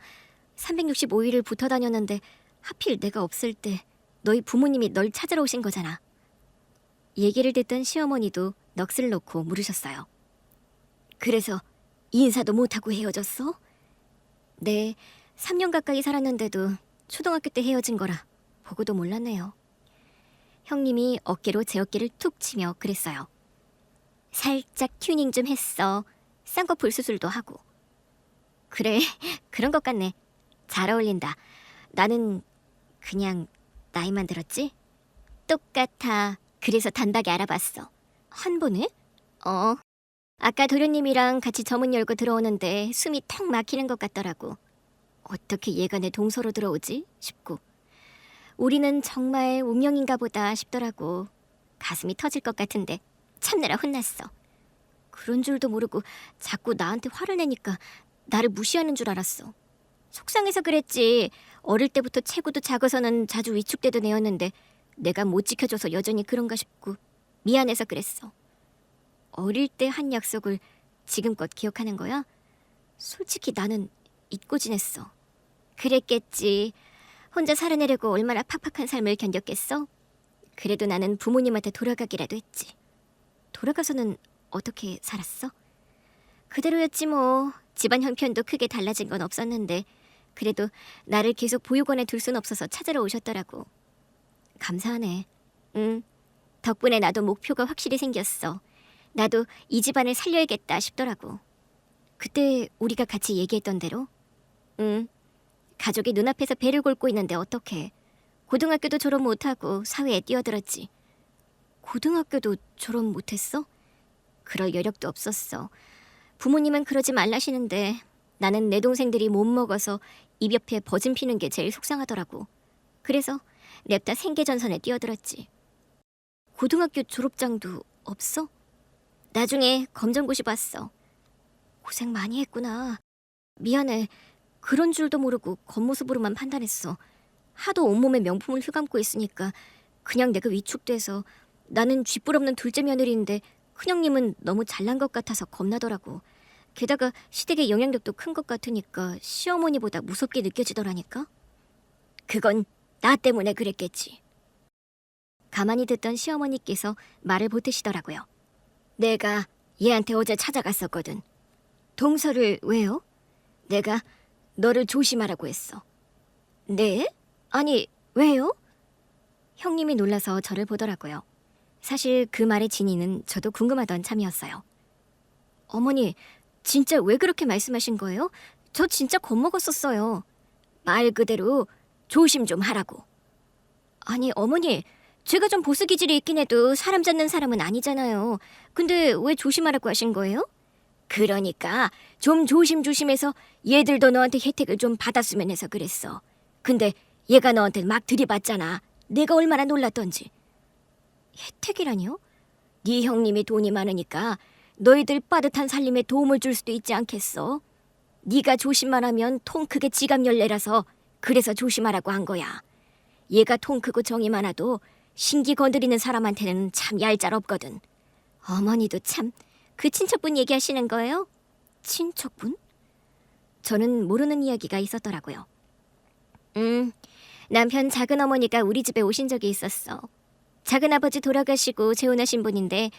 365일을 붙어 다녔는데 하필 내가 없을 때 너희 부모님이 널 찾으러 오신 거잖아. 얘기를 듣던 시어머니도 넋을 놓고 물으셨어요. 그래서 인사도 못하고 헤어졌어? 네, 3년 가까이 살았는데도 초등학교 때 헤어진 거라 보고도 몰랐네요. 형님이 어깨로 제 어깨를 툭 치며 그랬어요. 살짝 튜닝 좀 했어. 쌍꺼풀 수술도 하고. 그래, 그런 것 같네. 잘 어울린다. 나는 그냥 나이만 들었지? 똑같아. 그래서 단박에 알아봤어. 한 번에? 아까 도련님이랑 같이 저문 열고 들어오는데 숨이 턱 막히는 것 같더라고. 어떻게 얘가 내 동서로 들어오지? 싶고. 우리는 정말 운명인가 보다 싶더라고. 가슴이 터질 것 같은데 참느라 혼났어. 그런 줄도 모르고 자꾸 나한테 화를 내니까 나를 무시하는 줄 알았어. 속상해서 그랬지. 어릴 때부터 체구도 작아서는 자주 위축되던 애였는데 내가 못 지켜줘서 여전히 그런가 싶고 미안해서 그랬어. 어릴 때 한 약속을 지금껏 기억하는 거야? 솔직히 나는 잊고 지냈어. 그랬겠지. 혼자 살아내려고 얼마나 팍팍한 삶을 견뎠겠어? 그래도 나는 부모님한테 돌아가기라도 했지. 돌아가서는 어떻게 살았어? 그대로였지 뭐. 집안 형편도 크게 달라진 건 없었는데 그래도 나를 계속 보육원에 둘 순 없어서 찾으러 오셨더라고. 감사하네. 응. 덕분에 나도 목표가 확실히 생겼어. 나도 이 집안을 살려야겠다 싶더라고. 그때 우리가 같이 얘기했던 대로? 응. 가족이 눈앞에서 배를 골고 있는데 어떡해. 고등학교도 졸업 못하고 사회에 뛰어들었지. 고등학교도 졸업 못했어? 그럴 여력도 없었어. 부모님은 그러지 말라시는데 나는 내 동생들이 못 먹어서 입 옆에 버짐 피는 게 제일 속상하더라고. 그래서 냅다 생계전선에 뛰어들었지. 고등학교 졸업장도 없어? 나중에 검정고시 봤어. 고생 많이 했구나. 미안해. 그런 줄도 모르고 겉모습으로만 판단했어. 하도 온몸에 명품을 휘감고 있으니까 그냥 내가 위축돼서. 나는 쥐뿔없는 둘째 며느리인데 큰형님은 너무 잘난 것 같아서 겁나더라고. 게다가 시댁의 영향력도 큰 것 같으니까 시어머니보다 무섭게 느껴지더라니까. 그건 나 때문에 그랬겠지. 가만히 듣던 시어머니께서 말을 보태시더라고요. 내가 얘한테 어제 찾아갔었거든. 동서를 왜요? 내가 너를 조심하라고 했어. 네? 아니, 왜요? 형님이 놀라서 저를 보더라고요. 사실 그 말의 진위는 저도 궁금하던 참이었어요. 어머니, 진짜 왜 그렇게 말씀하신 거예요? 저 진짜 겁먹었었어요. 말 그대로 조심 좀 하라고. 아니, 어머니, 제가 좀 보수 기질이 있긴 해도 사람 잡는 사람은 아니잖아요. 근데 왜 조심하라고 하신 거예요? 그러니까 좀 조심조심해서 얘들도 너한테 혜택을 좀 받았으면 해서 그랬어. 근데 얘가 너한테 막 들이받잖아. 내가 얼마나 놀랐던지. 혜택이라니요? 네 형님이 돈이 많으니까 너희들 빠듯한 살림에 도움을 줄 수도 있지 않겠어? 네가 조심만 하면 통 크게 지갑 열래라서 그래서 조심하라고 한 거야. 얘가 통 크고 정이 많아도 신기 건드리는 사람한테는 참 얄짤없거든. 어머니도 참 그 친척분 얘기하시는 거예요? 친척분? 저는 모르는 이야기가 있었더라고요. 남편 작은어머니가 우리 집에 오신 적이 있었어. 작은아버지 돌아가시고 재혼하신 분인데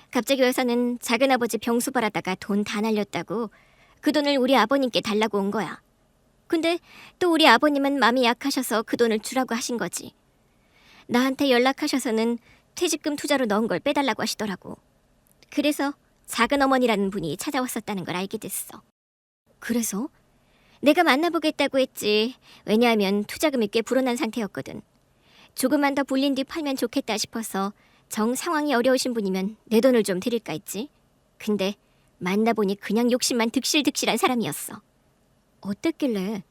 갑자기 와서는 작은아버지 병수 벌하다가 돈 다 날렸다고 그 돈을 우리 아버님께 달라고 온 거야. 근데 또 우리 아버님은 마음이 약하셔서 그 돈을 주라고 하신 거지. 나한테 연락하셔서는 퇴직금 투자로 넣은 걸 빼달라고 하시더라고. 그래서 작은어머니라는 분이 찾아왔었다는 걸 알게 됐어. 그래서? 내가 만나보겠다고 했지. 왜냐하면 투자금이 꽤 불어난 상태였거든. 조금만 더 불린 뒤 팔면 좋겠다 싶어서 정 상황이 어려우신 분이면 내 돈을 좀 드릴까 했지. 근데 만나보니 그냥 욕심만 득실득실한 사람이었어. 어땠길래?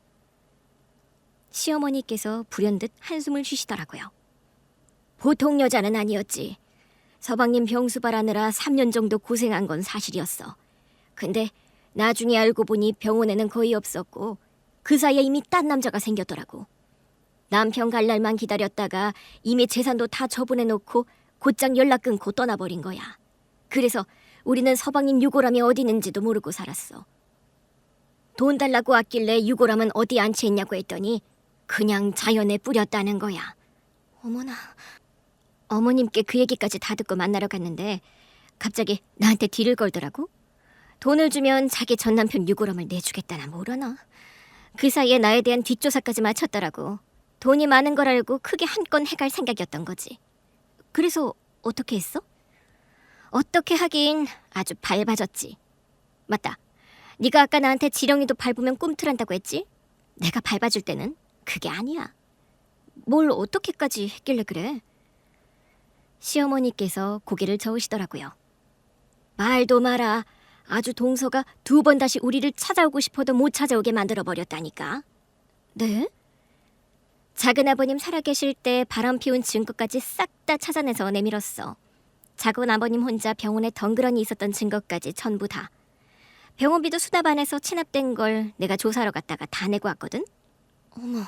시어머니께서 불현듯 한숨을 쉬시더라고요. 보통 여자는 아니었지. 서방님 병수 바라느라 3년 정도 고생한 건 사실이었어. 근데 나중에 알고 보니 병원에는 거의 없었고 그 사이에 이미 딴 남자가 생겼더라고. 남편 갈 날만 기다렸다가 이미 재산도 다 처분해놓고 곧장 연락 끊고 떠나버린 거야. 그래서 우리는 서방님 유골함이 어디 있는지도 모르고 살았어. 돈 달라고 왔길래 유골함은 어디 안치했냐고 했더니 그냥 자연에 뿌렸다는 거야. 어머나. 어머님께 그 얘기까지 다 듣고 만나러 갔는데 갑자기 나한테 딜을 걸더라고. 돈을 주면 자기 전남편 유골함을 내주겠다나 뭐라나. 그 사이에 나에 대한 뒷조사까지 마쳤더라고. 돈이 많은 걸 알고 크게 한 건 해갈 생각이었던 거지. 그래서 어떻게 했어? 어떻게 하긴 아주 밟아줬지. 맞다. 네가 아까 나한테 지렁이도 밟으면 꿈틀한다고 했지? 내가 밟아줄 때는 그게 아니야. 뭘 어떻게까지 했길래 그래? 시어머니께서 고개를 저으시더라고요. 말도 마라. 아주 동서가 2번 다시 우리를 찾아오고 싶어도 못 찾아오게 만들어버렸다니까. 네? 작은아버님 살아계실 때 바람 피운 증거까지 싹 다 찾아내서 내밀었어. 작은아버님 혼자 병원에 덩그러니 있었던 증거까지 전부 다. 병원비도 수납 안에서 체납된 걸 내가 조사하러 갔다가 다 내고 왔거든. 어머,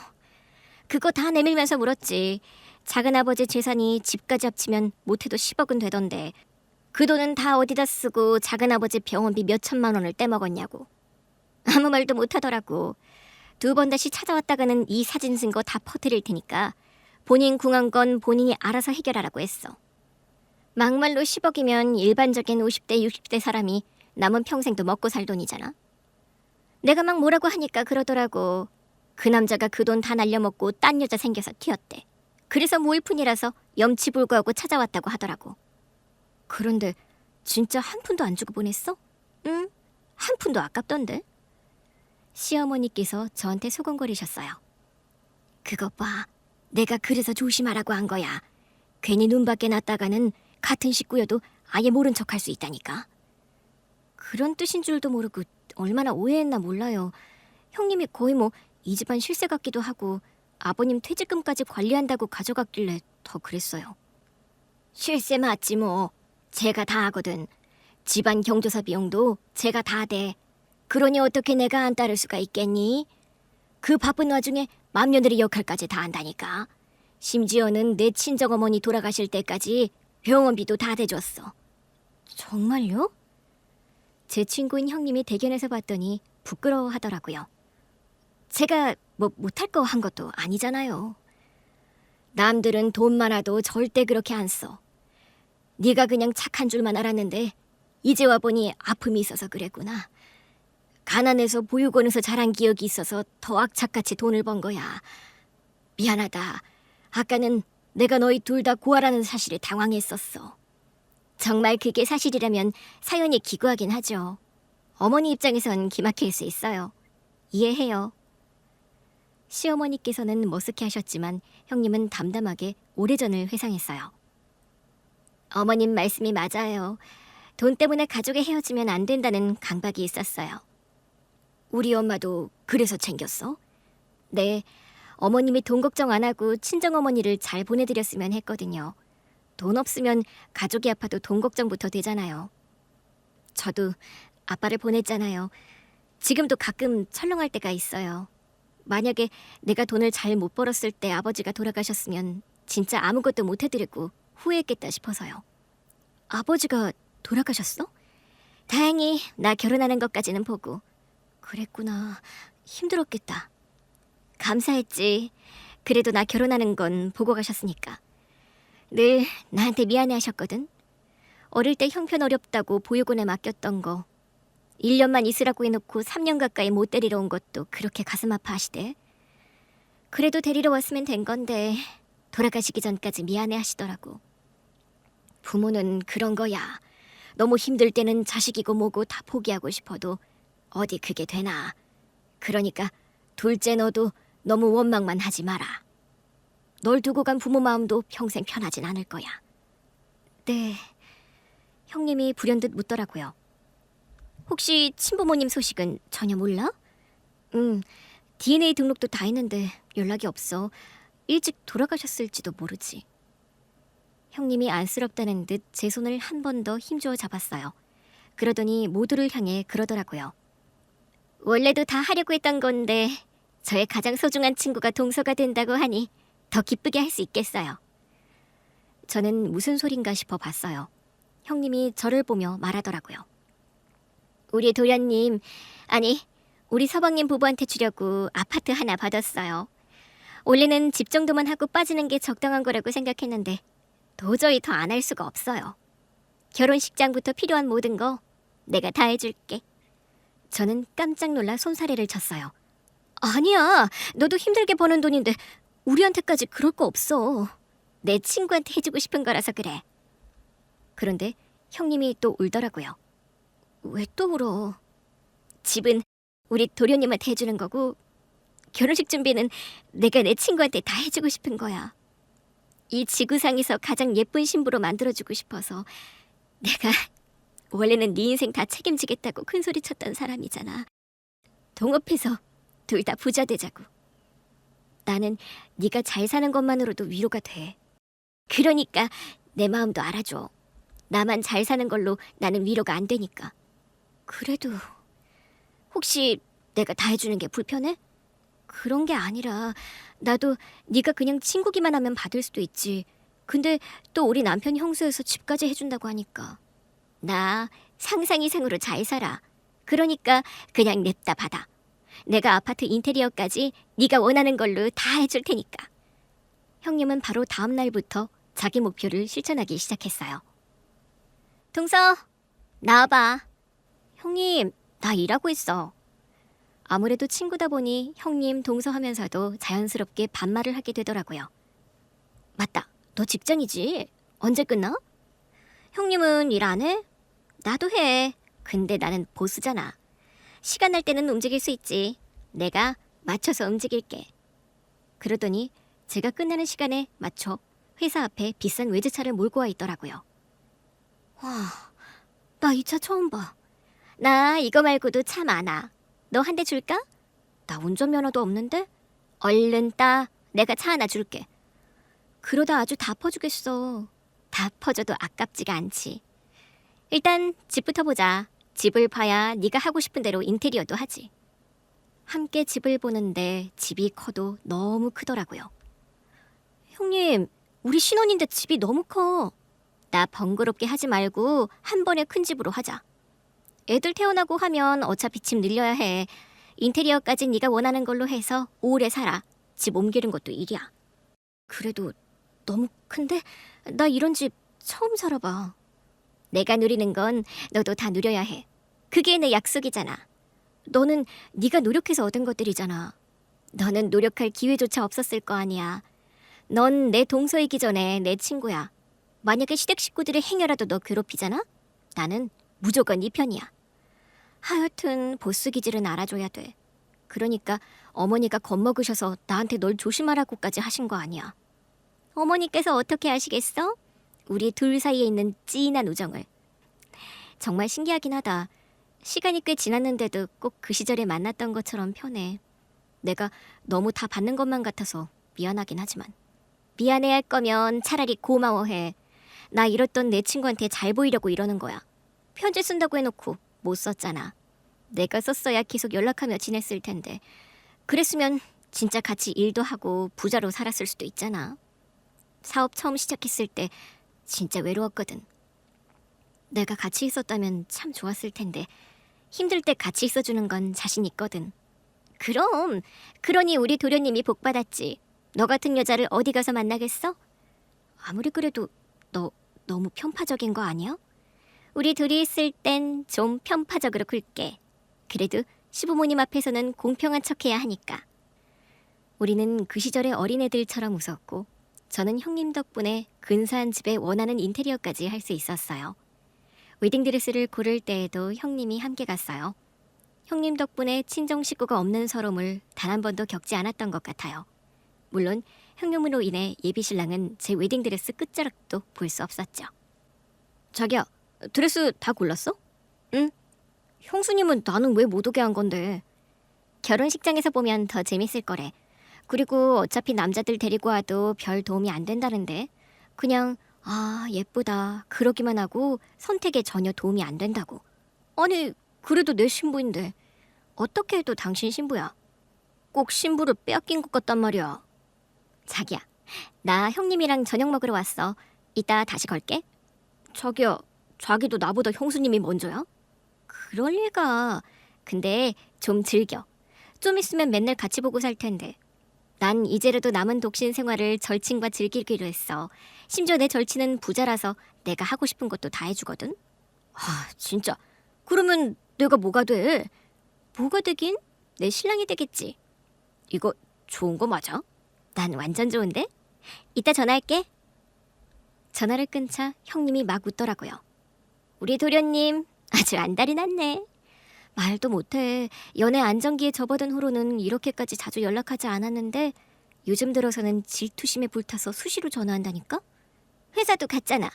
그거 다 내밀면서 물었지. 작은아버지 재산이 집까지 합치면 못해도 10억은 되던데 그 돈은 다 어디다 쓰고 작은아버지 병원비 몇 천만 원을 떼먹었냐고. 아무 말도 못하더라고. 2번 다시 찾아왔다가는 이 사진 증거 다 퍼뜨릴 테니까 본인 궁한 건 본인이 알아서 해결하라고 했어. 막말로 10억이면 일반적인 50대 60대 사람이 남은 평생도 먹고 살 돈이잖아. 내가 막 뭐라고 하니까 그러더라고. 그 남자가 그 돈 다 날려먹고 딴 여자 생겨서 튀었대. 그래서 무일푼이라서 염치불구하고 찾아왔다고 하더라고. 그런데 진짜 한 푼도 안 주고 보냈어? 응, 한 푼도 아깝던데. 시어머니께서 저한테 소곤거리셨어요. 그것 봐. 내가 그래서 조심하라고 한 거야. 괜히 눈 밖에 놨다가는 같은 식구여도 아예 모른 척할 수 있다니까. 그런 뜻인 줄도 모르고 얼마나 오해했나 몰라요. 형님이 거의 뭐 이 집안 실세 같기도 하고 아버님 퇴직금까지 관리한다고 가져갔길래 더 그랬어요. 실세 맞지 뭐. 제가 다 하거든. 집안 경조사 비용도 제가 다 대. 그러니 어떻게 내가 안 따를 수가 있겠니? 그 바쁜 와중에 맏며느리 역할까지 다 한다니까. 심지어는 내 친정어머니 돌아가실 때까지 병원비도 다 대줬어. 정말요? 제 친구인 형님이 대견해서 봤더니 부끄러워하더라고요. 제가 뭐 못할 거 한 것도 아니잖아요. 남들은 돈 많아도 절대 그렇게 안 써. 네가 그냥 착한 줄만 알았는데 이제 와보니 아픔이 있어서 그랬구나. 가난해서 보육원에서 자란 기억이 있어서 더 악착같이 돈을 번 거야. 미안하다. 아까는 내가 너희 둘 다 고아라는 사실에 당황했었어. 정말 그게 사실이라면 사연이 기구하긴 하죠. 어머니 입장에선 기막힐 수 있어요. 이해해요. 시어머니께서는 머쓱해 하셨지만 형님은 담담하게 오래전을 회상했어요. 어머님 말씀이 맞아요. 돈 때문에 가족이 헤어지면 안 된다는 강박이 있었어요. 우리 엄마도 그래서 챙겼어? 네, 어머님이 돈 걱정 안 하고 친정어머니를 잘 보내드렸으면 했거든요. 돈 없으면 가족이 아파도 돈 걱정부터 되잖아요. 저도 아빠를 보냈잖아요. 지금도 가끔 철렁할 때가 있어요. 만약에 내가 돈을 잘 못 벌었을 때 아버지가 돌아가셨으면 진짜 아무것도 못 해드리고 후회했겠다 싶어서요. 아버지가 돌아가셨어? 다행히 나 결혼하는 것까지는 보고. 그랬구나. 힘들었겠다. 감사했지. 그래도 나 결혼하는 건 보고 가셨으니까. 늘 나한테 미안해 하셨거든. 어릴 때 형편 어렵다고 보육원에 맡겼던 거 1년만 있으라고 해놓고 3년 가까이 못 데리러 온 것도 그렇게 가슴 아파하시대. 그래도 데리러 왔으면 된 건데 돌아가시기 전까지 미안해 하시더라고. 부모는 그런 거야. 너무 힘들 때는 자식이고 뭐고 다 포기하고 싶어도 어디 그게 되나. 그러니까 둘째 너도 너무 원망만 하지 마라. 널 두고 간 부모 마음도 평생 편하진 않을 거야. 네, 형님이 불현듯 묻더라고요. 혹시 친부모님 소식은 전혀 몰라? DNA 등록도 다 했는데 연락이 없어. 일찍 돌아가셨을지도 모르지. 형님이 안쓰럽다는 듯 제 손을 한 번 더 힘주어 잡았어요. 그러더니 모두를 향해 그러더라고요. 원래도 다 하려고 했던 건데 저의 가장 소중한 친구가 동서가 된다고 하니 더 기쁘게 할 수 있겠어요. 저는 무슨 소린가 싶어 봤어요. 형님이 저를 보며 말하더라고요. 우리 도련님, 아니 우리 서방님 부부한테 주려고 아파트 하나 받았어요. 원래는 집 정도만 하고 빠지는 게 적당한 거라고 생각했는데 도저히 더 안 할 수가 없어요. 결혼식장부터 필요한 모든 거 내가 다 해줄게. 저는 깜짝 놀라 손사래를 쳤어요. 아니야, 너도 힘들게 버는 돈인데 우리한테까지 그럴 거 없어. 내 친구한테 해주고 싶은 거라서 그래. 그런데 형님이 또 울더라고요. 왜 또 울어? 집은 우리 도련님한테 해주는 거고 결혼식 준비는 내가 내 친구한테 다 해주고 싶은 거야. 이 지구상에서 가장 예쁜 신부로 만들어주고 싶어서. 내가 원래는 네 인생 다 책임지겠다고 큰소리 쳤던 사람이잖아. 동업해서 둘 다 부자 되자고. 나는 네가 잘 사는 것만으로도 위로가 돼. 그러니까 내 마음도 알아줘. 나만 잘 사는 걸로 나는 위로가 안 되니까. 그래도 혹시 내가 다 해주는 게 불편해? 그런 게 아니라 나도 네가 그냥 친구기만 하면 받을 수도 있지. 근데 또 우리 남편이 형수여서 집까지 해준다고 하니까. 나 상상 이상으로 잘 살아. 그러니까 그냥 냅다 받아. 내가 아파트 인테리어까지 네가 원하는 걸로 다 해줄 테니까. 형님은 바로 다음 날부터 자기 목표를 실천하기 시작했어요. 동서, 나와봐. 형님, 나 일하고 있어. 아무래도 친구다 보니 형님, 동서 하면서도 자연스럽게 반말을 하게 되더라고요. 맞다, 너 직장이지? 언제 끝나? 형님은 일 안 해? 나도 해. 근데 나는 보스잖아. 시간 날 때는 움직일 수 있지. 내가 맞춰서 움직일게. 그러더니 제가 끝나는 시간에 맞춰 회사 앞에 비싼 외제차를 몰고 와 있더라고요. 와, 나 이 차 처음 봐. 나 이거 말고도 차 많아. 너 한 대 줄까? 나 운전면허도 없는데? 얼른 따. 내가 차 하나 줄게. 그러다 아주 다 퍼주겠어. 다 퍼줘도 아깝지가 않지. 일단 집부터 보자. 집을 봐야 네가 하고 싶은 대로 인테리어도 하지. 함께 집을 보는데 집이 커도 너무 크더라고요. 형님, 우리 신혼인데 집이 너무 커. 나 번거롭게 하지 말고 한 번에 큰 집으로 하자. 애들 태어나고 하면 어차피 집 늘려야 해. 인테리어까지 네가 원하는 걸로 해서 오래 살아. 집 옮기는 것도 일이야. 그래도 너무 큰데? 나 이런 집 처음 살아봐. 내가 누리는 건 너도 다 누려야 해. 그게 내 약속이잖아. 너는 네가 노력해서 얻은 것들이잖아. 너는 노력할 기회조차 없었을 거 아니야. 넌 내 동서이기 전에 내 친구야. 만약에 시댁 식구들의 행여라도 너 괴롭히잖아? 나는 무조건 네 편이야. 하여튼 보스 기질은 알아줘야 돼. 그러니까 어머니가 겁먹으셔서 나한테 널 조심하라고까지 하신 거 아니야. 어머니께서 어떻게 아시겠어? 우리 둘 사이에 있는 찐한 우정을. 정말 신기하긴 하다. 시간이 꽤 지났는데도 꼭 그 시절에 만났던 것처럼 편해. 내가 너무 다 받는 것만 같아서 미안하긴 하지만. 미안해할 거면 차라리 고마워해. 나 이랬던 내 친구한테 잘 보이려고 이러는 거야. 편지 쓴다고 해놓고 못 썼잖아. 내가 썼어야 계속 연락하며 지냈을 텐데. 그랬으면 진짜 같이 일도 하고 부자로 살았을 수도 있잖아. 사업 처음 시작했을 때 진짜 외로웠거든. 내가 같이 있었다면 참 좋았을 텐데 힘들 때 같이 있어주는 건 자신 있거든. 그럼, 그러니 우리 도련님이 복받았지. 너 같은 여자를 어디 가서 만나겠어? 아무리 그래도 너 너무 편파적인 거 아니야? 우리 둘이 있을 땐 좀 편파적으로 굴게. 그래도 시부모님 앞에서는 공평한 척해야 하니까. 우리는 그 시절의 어린애들처럼 웃었고 저는 형님 덕분에 근사한 집에 원하는 인테리어까지 할 수 있었어요. 웨딩드레스를 고를 때에도 형님이 함께 갔어요. 형님 덕분에 친정 식구가 없는 서러움을 단 한 번도 겪지 않았던 것 같아요. 물론 형님으로 인해 예비신랑은 제 웨딩드레스 끝자락도 볼 수 없었죠. 자기야, 드레스 다 골랐어? 응. 형수님은 나는 왜 못 오게 한 건데? 결혼식장에서 보면 더 재밌을 거래. 그리고 어차피 남자들 데리고 와도 별 도움이 안 된다는데. 그냥 예쁘다 그러기만 하고 선택에 전혀 도움이 안 된다고. 아니 그래도 내 신부인데 어떻게 해도 당신 신부야. 꼭 신부를 빼앗긴 것 같단 말이야. 자기야, 나 형님이랑 저녁 먹으러 왔어. 이따 다시 걸게. 자기야, 자기도 나보다 형수님이 먼저야? 그럴 리가. 근데 좀 즐겨. 좀 있으면 맨날 같이 보고 살 텐데. 난 이제라도 남은 독신 생활을 절친과 즐기기로 했어. 심지어 내 절친은 부자라서 내가 하고 싶은 것도 다 해주거든. 진짜. 그러면 내가 뭐가 돼? 뭐가 되긴? 내 신랑이 되겠지. 이거 좋은 거 맞아? 난 완전 좋은데? 이따 전화할게. 전화를 끊자 형님이 막 웃더라고요. 우리 도련님 아주 안달이 났네. 말도 못해. 연애 안정기에 접어든 후로는 이렇게까지 자주 연락하지 않았는데 요즘 들어서는 질투심에 불타서 수시로 전화한다니까? 회사도 갔잖아.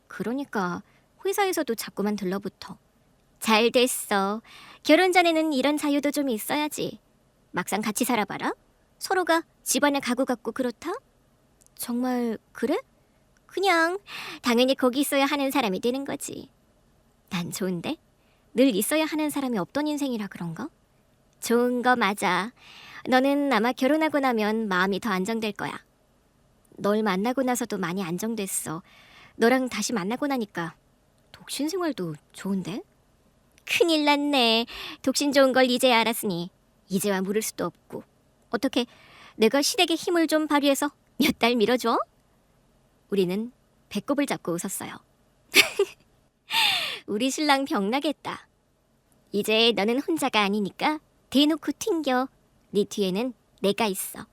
그러니까 회사에서도 자꾸만 들러붙어. 잘 됐어. 결혼 전에는 이런 자유도 좀 있어야지. 막상 같이 살아봐라. 서로가 집안에 가구 같고 그렇다? 정말 그래? 그냥 당연히 거기 있어야 하는 사람이 되는 거지. 난 좋은데? 늘 있어야 하는 사람이 없던 인생이라 그런가? 좋은 거 맞아. 너는 아마 결혼하고 나면 마음이 더 안정될 거야. 널 만나고 나서도 많이 안정됐어. 너랑 다시 만나고 나니까 독신 생활도 좋은데? 큰일 났네. 독신 좋은 걸 이제야 알았으니 이제와 물을 수도 없고. 어떻게 내가 시댁의 힘을 좀 발휘해서 몇 달 밀어줘? 우리는 배꼽을 잡고 웃었어요. 우리 신랑 병나겠다. 이제 너는 혼자가 아니니까 대놓고 튕겨. 네 뒤에는 내가 있어.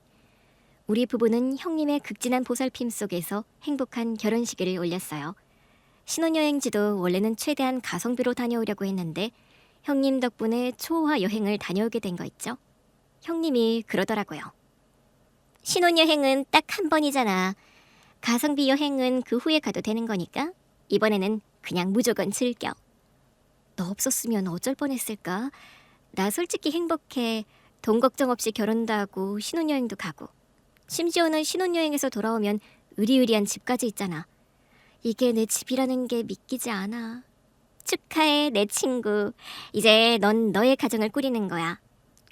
우리 부부는 형님의 극진한 보살핌 속에서 행복한 결혼식을 올렸어요. 신혼여행지도 원래는 최대한 가성비로 다녀오려고 했는데 형님 덕분에 초호화 여행을 다녀오게 된 거 있죠. 형님이 그러더라고요. 신혼여행은 딱 한 번이잖아. 가성비 여행은 그 후에 가도 되는 거니까 이번에는 그냥 무조건 즐겨. 너 없었으면 어쩔 뻔했을까? 나 솔직히 행복해. 돈 걱정 없이 결혼도 하고 신혼여행도 가고. 심지어는 신혼여행에서 돌아오면 으리으리한 집까지 있잖아. 이게 내 집이라는 게 믿기지 않아. 축하해, 내 친구. 이제 넌 너의 가정을 꾸리는 거야.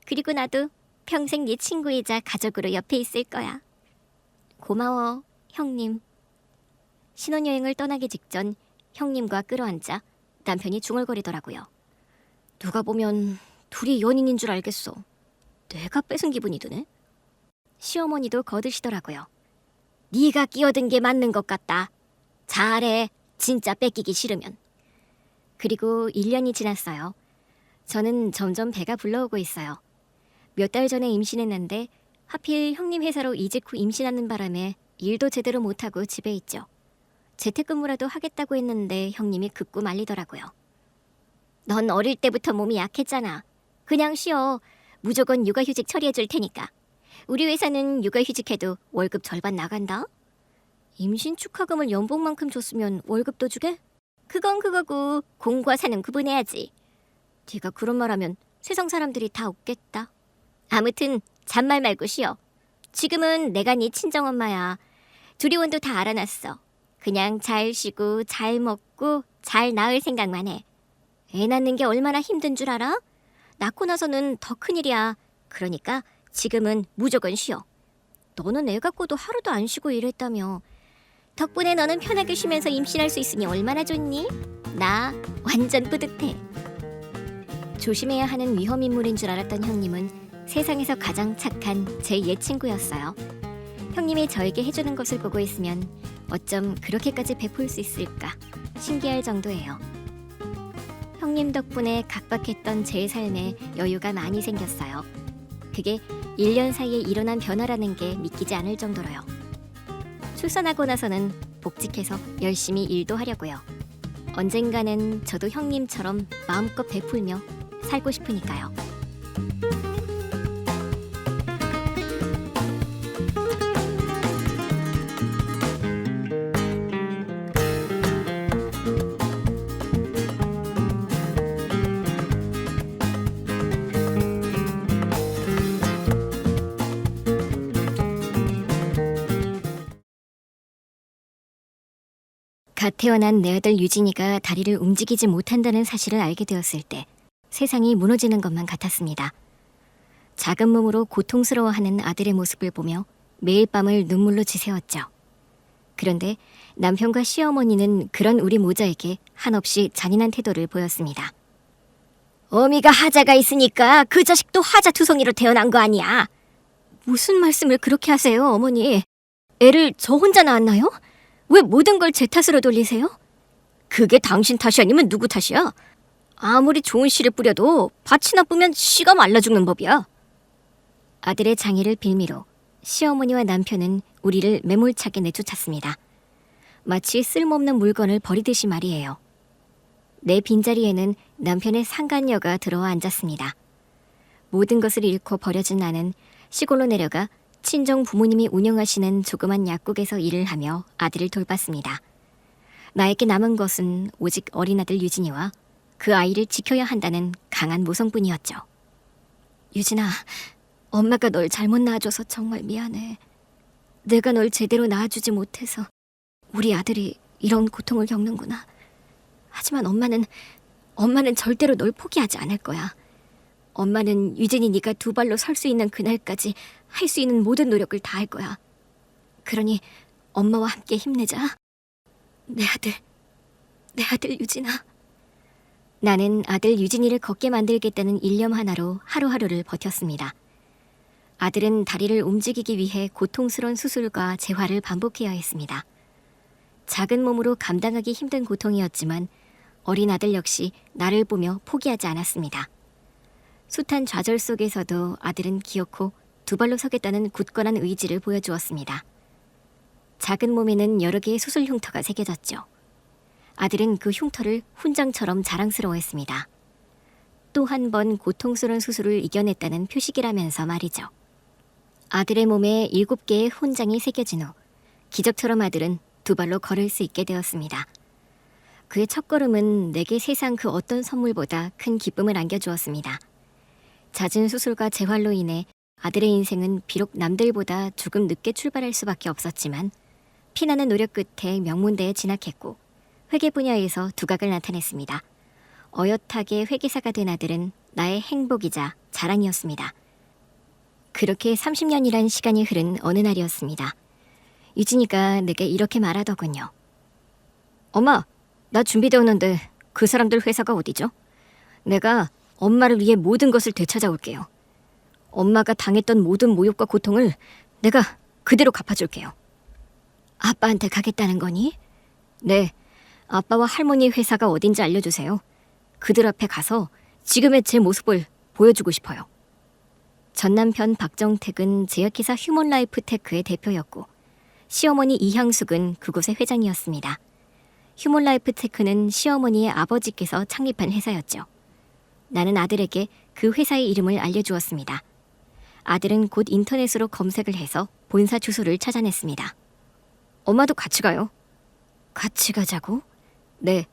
그리고 나도 평생 네 친구이자 가족으로 옆에 있을 거야. 고마워, 형님. 신혼여행을 떠나기 직전 형님과 끌어앉자 남편이 중얼거리더라고요. 누가 보면 둘이 연인인 줄 알겠어. 내가 뺏은 기분이 드네. 시어머니도 거드시더라고요. 네가 끼어든 게 맞는 것 같다. 잘해. 진짜 뺏기기 싫으면. 그리고 1년이 지났어요. 저는 점점 배가 불러오고 있어요. 몇 달 전에 임신했는데 하필 형님 회사로 이직 후 임신하는 바람에 일도 제대로 못하고 집에 있죠. 재택근무라도 하겠다고 했는데 형님이 급고 말리더라고요. 넌 어릴 때부터 몸이 약했잖아. 그냥 쉬어. 무조건 육아휴직 처리해줄 테니까. 우리 회사는 육아휴직해도 월급 절반 나간다. 임신 축하금을 연봉만큼 줬으면 월급도 주게? 그건 그거고 공과 사는 구분해야지. 네가 그런 말하면 세상 사람들이 다 웃겠다. 아무튼 잔말 말고 쉬어. 지금은 내가 네 친정엄마야. 조리원도 다 알아놨어. 그냥 잘 쉬고 잘 먹고 잘 낳을 생각만 해. 애 낳는 게 얼마나 힘든 줄 알아? 낳고 나서는 더 큰일이야. 그러니까 지금은 무조건 쉬어. 너는 애 갖고도 하루도 안 쉬고 일했다며. 덕분에 너는 편하게 쉬면서 임신할 수 있으니 얼마나 좋니? 나 완전 뿌듯해. 조심해야 하는 위험 인물인 줄 알았던 형님은 세상에서 가장 착한 제 옛 친구였어요. 형님이 저에게 해주는 것을 보고 있으면 어쩜 그렇게까지 베풀 수 있을까 신기할 정도예요. 형님 덕분에 각박했던 제 삶에 여유가 많이 생겼어요. 그게 1년 사이에 일어난 변화라는 게 믿기지 않을 정도로요. 출산하고 나서는 복직해서 열심히 일도 하려고요. 언젠가는 저도 형님처럼 마음껏 베풀며 살고 싶으니까요. 갓 태어난 내 아들 유진이가 다리를 움직이지 못한다는 사실을 알게 되었을 때 세상이 무너지는 것만 같았습니다. 작은 몸으로 고통스러워하는 아들의 모습을 보며 매일 밤을 눈물로 지새웠죠. 그런데 남편과 시어머니는 그런 우리 모자에게 한없이 잔인한 태도를 보였습니다. 어미가 하자가 있으니까 그 자식도 하자투성이로 태어난 거 아니야. 무슨 말씀을 그렇게 하세요, 어머니? 애를 저 혼자 낳았나요? 왜 모든 걸 제 탓으로 돌리세요? 그게 당신 탓이 아니면 누구 탓이야? 아무리 좋은 씨를 뿌려도 밭이 나쁘면 씨가 말라 죽는 법이야. 아들의 장애를 빌미로 시어머니와 남편은 우리를 매몰차게 내쫓았습니다. 마치 쓸모없는 물건을 버리듯이 말이에요. 내 빈자리에는 남편의 상간녀가 들어와 앉았습니다. 모든 것을 잃고 버려진 나는 시골로 내려가 친정 부모님이 운영하시는 조그만 약국에서 일을 하며 아들을 돌봤습니다. 나에게 남은 것은 오직 어린아들 유진이와 그 아이를 지켜야 한다는 강한 모성뿐이었죠. 유진아, 엄마가 널 잘못 낳아줘서 정말 미안해. 내가 널 제대로 낳아주지 못해서 우리 아들이 이런 고통을 겪는구나. 하지만 엄마는 절대로 널 포기하지 않을 거야. 엄마는 유진이 네가 두 발로 설 수 있는 그날까지 할 수 있는 모든 노력을 다할 거야. 그러니 엄마와 함께 힘내자. 내 아들 유진아. 나는 아들 유진이를 걷게 만들겠다는 일념 하나로 하루하루를 버텼습니다. 아들은 다리를 움직이기 위해 고통스러운 수술과 재활을 반복해야 했습니다. 작은 몸으로 감당하기 힘든 고통이었지만 어린 아들 역시 나를 보며 포기하지 않았습니다. 숱한 좌절 속에서도 아들은 기어코 두 발로 서겠다는 굳건한 의지를 보여주었습니다. 작은 몸에는 여러 개의 수술 흉터가 새겨졌죠. 아들은 그 흉터를 훈장처럼 자랑스러워했습니다. 또 한 번 고통스러운 수술을 이겨냈다는 표식이라면서 말이죠. 아들의 몸에 7개의 훈장이 새겨진 후 기적처럼 아들은 두 발로 걸을 수 있게 되었습니다. 그의 첫걸음은 내게 세상 그 어떤 선물보다 큰 기쁨을 안겨주었습니다. 잦은 수술과 재활로 인해 아들의 인생은 비록 남들보다 조금 늦게 출발할 수밖에 없었지만 피나는 노력 끝에 명문대에 진학했고 회계 분야에서 두각을 나타냈습니다. 어엿하게 회계사가 된 아들은 나의 행복이자 자랑이었습니다. 그렇게 30년이란 시간이 흐른 어느 날이었습니다. 유진이가 내게 이렇게 말하더군요. 엄마, 나 준비되었는데 그 사람들 회사가 어디죠? 내가 엄마를 위해 모든 것을 되찾아올게요. 엄마가 당했던 모든 모욕과 고통을 내가 그대로 갚아줄게요. 아빠한테 가겠다는 거니? 네, 아빠와 할머니 회사가 어딘지 알려주세요. 그들 앞에 가서 지금의 제 모습을 보여주고 싶어요. 전 남편 박정택은 제약회사 휴먼라이프 테크의 대표였고 시어머니 이향숙은 그곳의 회장이었습니다. 휴먼라이프 테크는 시어머니의 아버지께서 창립한 회사였죠. 나는 아들에게 그 회사의 이름을 알려주었습니다. 아들은 곧 인터넷으로 검색을 해서 본사 주소를 찾아냈습니다. 엄마도 같이 가요. 같이 가자고? 네,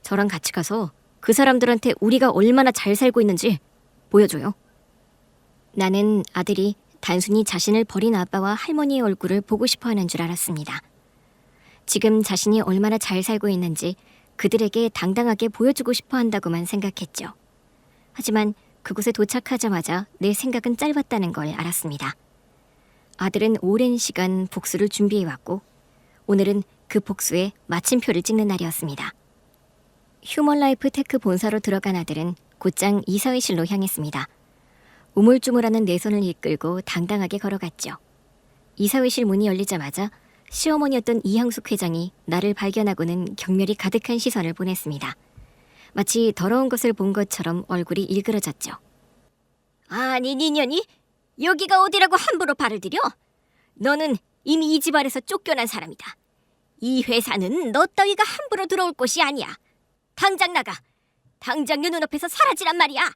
저랑 같이 가서 그 사람들한테 우리가 얼마나 잘 살고 있는지 보여줘요. 나는 아들이 단순히 자신을 버린 아빠와 할머니의 얼굴을 보고 싶어 하는 줄 알았습니다. 지금 자신이 얼마나 잘 살고 있는지 그들에게 당당하게 보여주고 싶어 한다고만 생각했죠. 하지만 그곳에 도착하자마자 내 생각은 짧았다는 걸 알았습니다. 아들은 오랜 시간 복수를 준비해왔고 오늘은 그 복수에 마침표를 찍는 날이었습니다. 휴먼라이프 테크 본사로 들어간 아들은 곧장 이사회실로 향했습니다. 우물쭈물하는 내 손을 이끌고 당당하게 걸어갔죠. 이사회실 문이 열리자마자 시어머니였던 이향숙 회장이 나를 발견하고는 경멸이 가득한 시선을 보냈습니다. 마치 더러운 것을 본 것처럼 얼굴이 일그러졌죠. 아니 니년이 여기가 어디라고 함부로 발을 들여? 너는 이미 이 집 아래서 쫓겨난 사람이다. 이 회사는 너 따위가 함부로 들어올 곳이 아니야. 당장 나가. 당장 내 눈앞에서 사라지란 말이야.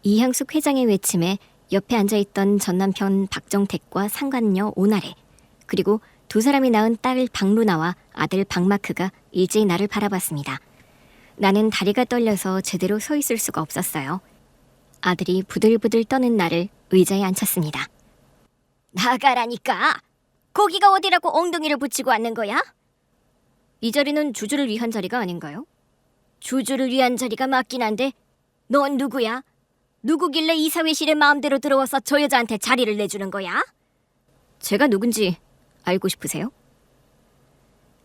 이향숙 회장의 외침에 옆에 앉아있던 전남편 박정택과 상관녀 오나래 그리고 두 사람이 낳은 딸 박루나와 아들 박마크가 일제히 나를 바라봤습니다. 나는 다리가 떨려서 제대로 서 있을 수가 없었어요. 아들이 부들부들 떠는 나를 의자에 앉혔습니다. 나가라니까. 거기가 어디라고 엉덩이를 붙이고 앉는 거야? 이 자리는 주주를 위한 자리가 아닌가요? 주주를 위한 자리가 맞긴 한데 넌 누구야? 누구길래 이사회실에 마음대로 들어와서 저 여자한테 자리를 내주는 거야? 제가 누군지 알고 싶으세요?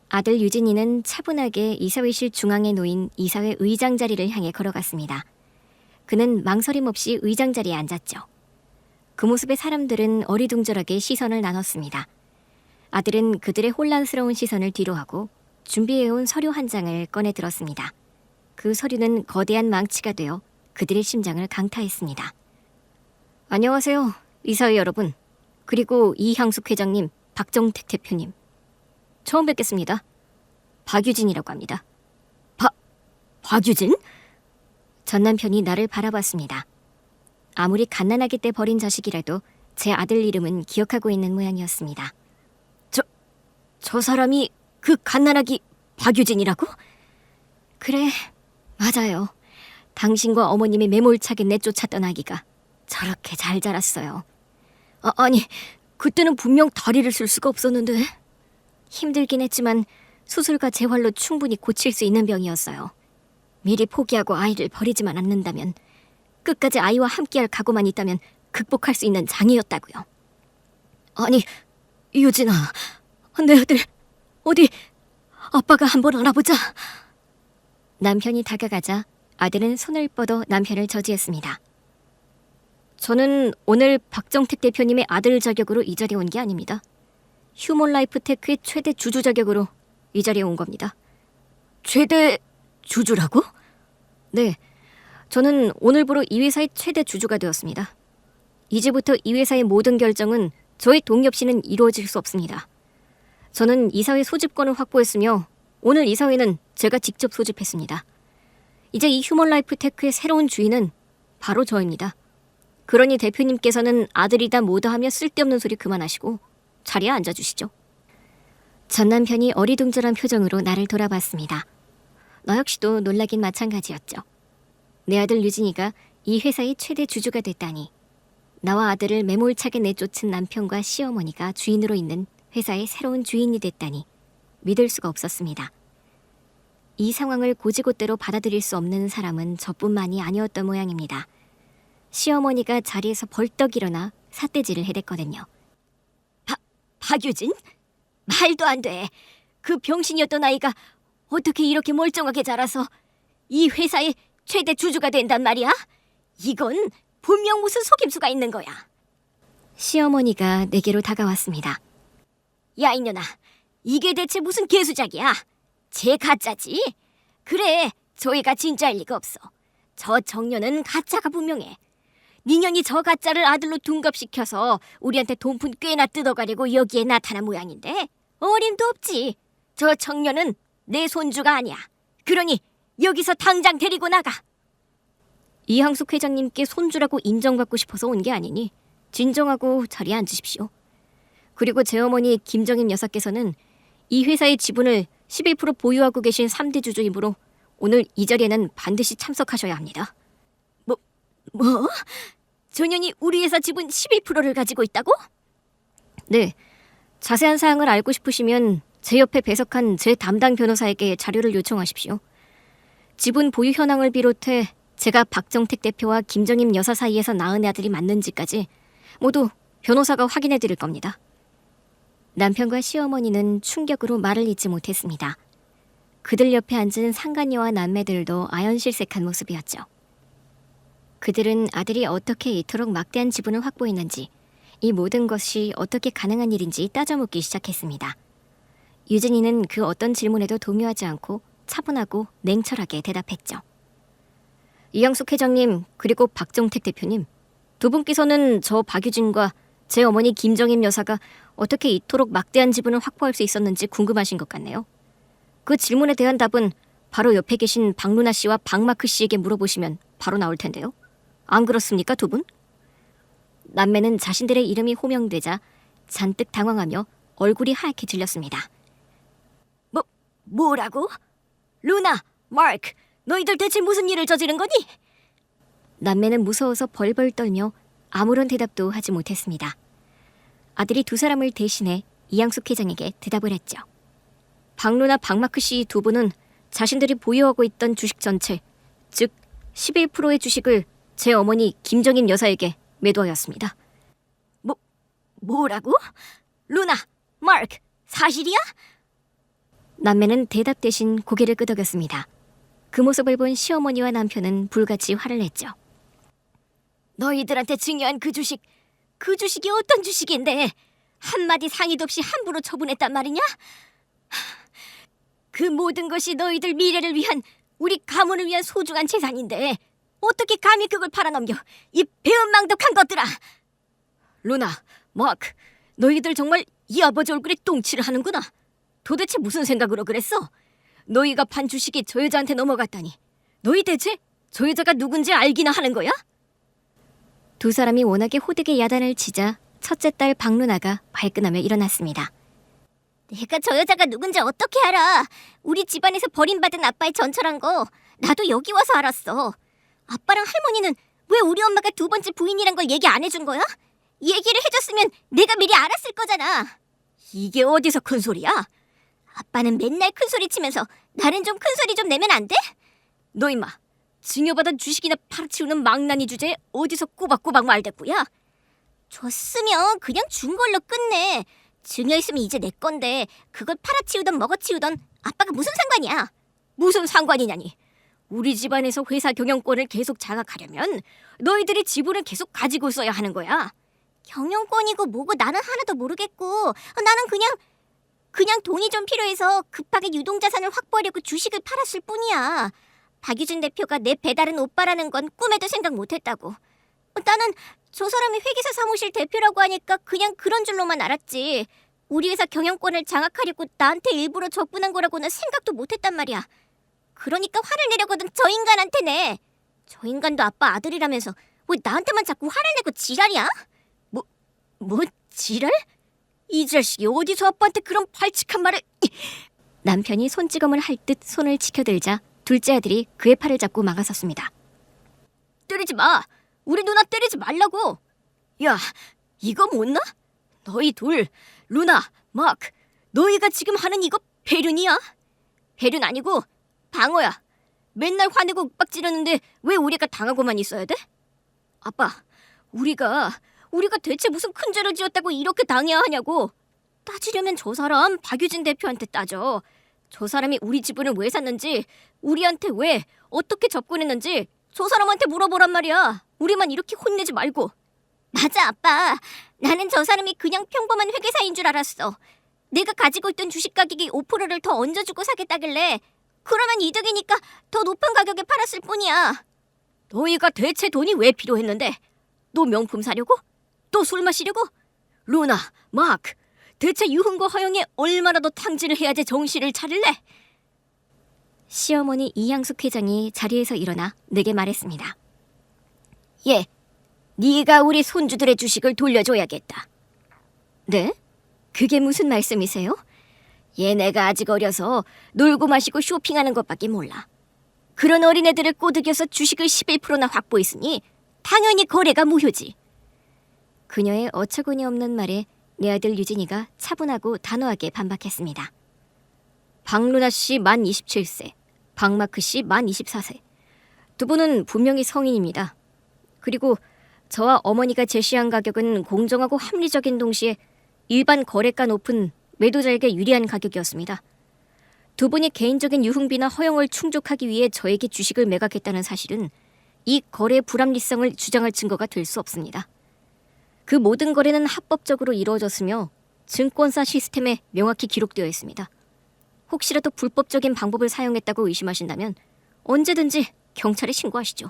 아들 유진이는 차분하게 이사회실 중앙에 놓인 이사회 의장 자리를 향해 걸어갔습니다. 그는 망설임 없이 의장 자리에 앉았죠. 그 모습에 사람들은 어리둥절하게 시선을 나눴습니다. 아들은 그들의 혼란스러운 시선을 뒤로하고 준비해온 서류 한 장을 꺼내 들었습니다. 그 서류는 거대한 망치가 되어 그들의 심장을 강타했습니다. 안녕하세요, 이사회 여러분. 그리고 이향숙 회장님, 박정택 대표님. 처음 뵙겠습니다. 박유진이라고 합니다. 박유진? 전 남편이 나를 바라봤습니다. 아무리 갓난아기 때 버린 자식이라도 제 아들 이름은 기억하고 있는 모양이었습니다. 저 사람이 그 갓난아기 박유진이라고? 그래, 맞아요. 당신과 어머님이 매몰차게 내쫓았던 아기가 저렇게 잘 자랐어요. 아니, 그때는 분명 다리를 쓸 수가 없었는데. 힘들긴 했지만 수술과 재활로 충분히 고칠 수 있는 병이었어요. 미리 포기하고 아이를 버리지만 않는다면, 끝까지 아이와 함께할 각오만 있다면 극복할 수 있는 장애였다고요. 아니, 유진아, 내 아들 어디 아빠가 한번 알아보자. 남편이 다가가자 아들은 손을 뻗어 남편을 저지했습니다. 저는 오늘 박정택 대표님의 아들 자격으로 이 자리에 온 게 아닙니다. 휴먼라이프 테크의 최대 주주 자격으로 이 자리에 온 겁니다. 최대 주주라고? 네, 저는 오늘부로 이 회사의 최대 주주가 되었습니다. 이제부터 이 회사의 모든 결정은 저의 동의 없이는 이루어질 수 없습니다. 저는 이사회 소집권을 확보했으며 오늘 이사회는 제가 직접 소집했습니다. 이제 이 휴먼라이프 테크의 새로운 주인은 바로 저입니다. 그러니 대표님께서는 아들이다 뭐다 하며 쓸데없는 소리 그만하시고 자리에 앉아주시죠. 전 남편이 어리둥절한 표정으로 나를 돌아봤습니다. 나 역시도 놀라긴 마찬가지였죠. 내 아들 유진이가 이 회사의 최대 주주가 됐다니. 나와 아들을 매몰차게 내쫓은 남편과 시어머니가 주인으로 있는 회사의 새로운 주인이 됐다니 믿을 수가 없었습니다. 이 상황을 고지고대로 받아들일 수 없는 사람은 저뿐만이 아니었던 모양입니다. 시어머니가 자리에서 벌떡 일어나 삿대질을 해댔거든요. 박유진? 말도 안 돼. 그 병신이었던 아이가 어떻게 이렇게 멀쩡하게 자라서 이 회사의 최대 주주가 된단 말이야? 이건 분명 무슨 속임수가 있는 거야. 시어머니가 내게로 다가왔습니다. 야 이년아, 이게 대체 무슨 개수작이야? 쟤 가짜지? 그래, 저희가 진짜일 리가 없어. 저 정년은 가짜가 분명해. 니년이 저 가짜를 아들로 둔갑시켜서 우리한테 돈푼 꽤나 뜯어가려고 여기에 나타난 모양인데 어림도 없지. 저 청년은 내 손주가 아니야. 그러니 여기서 당장 데리고 나가. 이향숙 회장님께 손주라고 인정받고 싶어서 온 게 아니니 진정하고 자리에 앉으십시오. 그리고 제 어머니 김정임 여사께서는 이 회사의 지분을 11% 보유하고 계신 3대 주주이므로 오늘 이 자리에는 반드시 참석하셔야 합니다. 뭐? 전현이 우리 회사 지분 11%를 가지고 있다고? 네. 자세한 사항을 알고 싶으시면 제 옆에 배석한 제 담당 변호사에게 자료를 요청하십시오. 지분 보유 현황을 비롯해 제가 박정택 대표와 김정임 여사 사이에서 낳은 아들이 맞는지까지 모두 변호사가 확인해 드릴 겁니다. 남편과 시어머니는 충격으로 말을 잇지 못했습니다. 그들 옆에 앉은 상간녀와 남매들도 아연실색한 모습이었죠. 그들은 아들이 어떻게 이토록 막대한 지분을 확보했는지, 이 모든 것이 어떻게 가능한 일인지 따져묻기 시작했습니다. 유진이는 그 어떤 질문에도 동요하지 않고 차분하고 냉철하게 대답했죠. 이양숙 회장님, 그리고 박정택 대표님, 두 분께서는 저 박유진과 제 어머니 김정임 여사가 어떻게 이토록 막대한 지분을 확보할 수 있었는지 궁금하신 것 같네요. 그 질문에 대한 답은 바로 옆에 계신 박루나 씨와 박마크 씨에게 물어보시면 바로 나올 텐데요. 안 그렇습니까, 두 분? 남매는 자신들의 이름이 호명되자 잔뜩 당황하며 얼굴이 하얗게 질렸습니다. 뭐라고? 루나, 마크, 너희들 대체 무슨 일을 저지른 거니? 남매는 무서워서 벌벌 떨며 아무런 대답도 하지 못했습니다. 아들이 두 사람을 대신해 이양숙 회장에게 대답을 했죠. 박루나 박마크 씨 두 분은 자신들이 보유하고 있던 주식 전체, 즉 11%의 주식을 제 어머니 김정임 여사에게 매도하였습니다. 뭐라고? 루나, 마크, 사실이야? 남매는 대답 대신 고개를 끄덕였습니다. 그 모습을 본 시어머니와 남편은 불같이 화를 냈죠. 너희들한테 증여한 그 주식이 어떤 주식인데 한마디 상의도 없이 함부로 처분했단 말이냐? 그 모든 것이 너희들 미래를 위한, 우리 가문을 위한 소중한 재산인데 어떻게 감히 그걸 팔아넘겨, 이 배은망덕한 것들아! 루나, 마크, 너희들 정말 이 아버지 얼굴에 똥칠을 하는구나. 도대체 무슨 생각으로 그랬어? 너희가 판 주식이 저 여자한테 넘어갔다니, 너희 대체 저 여자가 누군지 알기나 하는 거야? 두 사람이 워낙에 호되게 야단을 치자 첫째 딸 박루나가 발끈하며 일어났습니다. 내가 저 여자가 누군지 어떻게 알아? 우리 집안에서 버림받은 아빠의 전처란 거 나도 여기 와서 알았어. 아빠랑 할머니는 왜 우리 엄마가 두 번째 부인이란 걸 얘기 안 해준 거야? 얘기를 해줬으면 내가 미리 알았을 거잖아. 이게 어디서 큰 소리야? 아빠는 맨날 큰 소리 치면서 나는 좀 큰 소리 좀 내면 안 돼? 너 임마, 증여받은 주식이나 팔아치우는 망나니 주제에 어디서 꼬박꼬박 말대꾸야? 줬으면 그냥 준 걸로 끝내. 증여 있으면 이제 내 건데 그걸 팔아치우던 먹어치우던 아빠가 무슨 상관이야? 무슨 상관이냐니. 우리 집안에서 회사 경영권을 계속 장악하려면 너희들이 지분을 계속 가지고 있어야 하는 거야. 경영권이고 뭐고 나는 하나도 모르겠고, 나는 그냥 돈이 좀 필요해서 급하게 유동자산을 확보하려고 주식을 팔았을 뿐이야. 박유진 대표가 내 배다른 오빠라는 건 꿈에도 생각 못했다고. 나는 저 사람이 회계사 사무실 대표라고 하니까 그냥 그런 줄로만 알았지. 우리 회사 경영권을 장악하려고 나한테 일부러 접근한 거라고는 생각도 못했단 말이야. 그러니까 화를 내려거든 저 인간한테 내. 저 인간도 아빠 아들이라면서 왜 나한테만 자꾸 화를 내고 지랄이야? 뭐 지랄? 이 자식이 어디서 아빠한테 그런 발칙한 말을... 남편이 손찌검을 할 듯 손을 치켜들자 둘째 아들이 그의 팔을 잡고 막아섰습니다. 때리지 마! 우리 누나 때리지 말라고! 야, 이거 못나? 너희 둘, 루나, 마크, 너희가 지금 하는 이거 배륜이야? 배륜 아니고 방어야. 맨날 화내고 윽박 지르는데 왜 우리가 당하고만 있어야 돼? 아빠, 우리가 대체 무슨 큰 죄를 지었다고 이렇게 당해야 하냐고. 따지려면 저 사람 박유진 대표한테 따져. 저 사람이 우리 지분을 왜 샀는지, 우리한테 왜, 어떻게 접근했는지 저 사람한테 물어보란 말이야. 우리만 이렇게 혼내지 말고. 맞아, 아빠. 나는 저 사람이 그냥 평범한 회계사인 줄 알았어. 내가 가지고 있던 주식 가격이 5%를 더 얹어주고 사겠다길래 그러면 이득이니까 더 높은 가격에 팔았을 뿐이야. 너희가 대체 돈이 왜 필요했는데? 또 명품 사려고? 또 술 마시려고? 루나, 마크, 대체 유흥과 허영에 얼마나 더 탕진을 해야지 정신을 차릴래? 시어머니 이양숙 회장이 자리에서 일어나 내게 말했습니다. 예, 네가 우리 손주들의 주식을 돌려줘야겠다. 네? 그게 무슨 말씀이세요? 얘네가 아직 어려서 놀고 마시고 쇼핑하는 것밖에 몰라. 그런 어린애들을 꼬드겨서 주식을 11%나 확보했으니 당연히 거래가 무효지. 그녀의 어처구니 없는 말에 내 아들 유진이가 차분하고 단호하게 반박했습니다. 박루나 씨 만 27세, 박마크 씨 만 24세. 두 분은 분명히 성인입니다. 그리고 저와 어머니가 제시한 가격은 공정하고 합리적인 동시에 일반 거래가 높은 매도자에게 유리한 가격이었습니다. 두 분이 개인적인 유흥비나 허용을 충족하기 위해 저에게 주식을 매각했다는 사실은 이 거래의 불합리성을 주장할 증거가 될 수 없습니다. 그 모든 거래는 합법적으로 이루어졌으며 증권사 시스템에 명확히 기록되어 있습니다. 혹시라도 불법적인 방법을 사용했다고 의심하신다면 언제든지 경찰에 신고하시죠.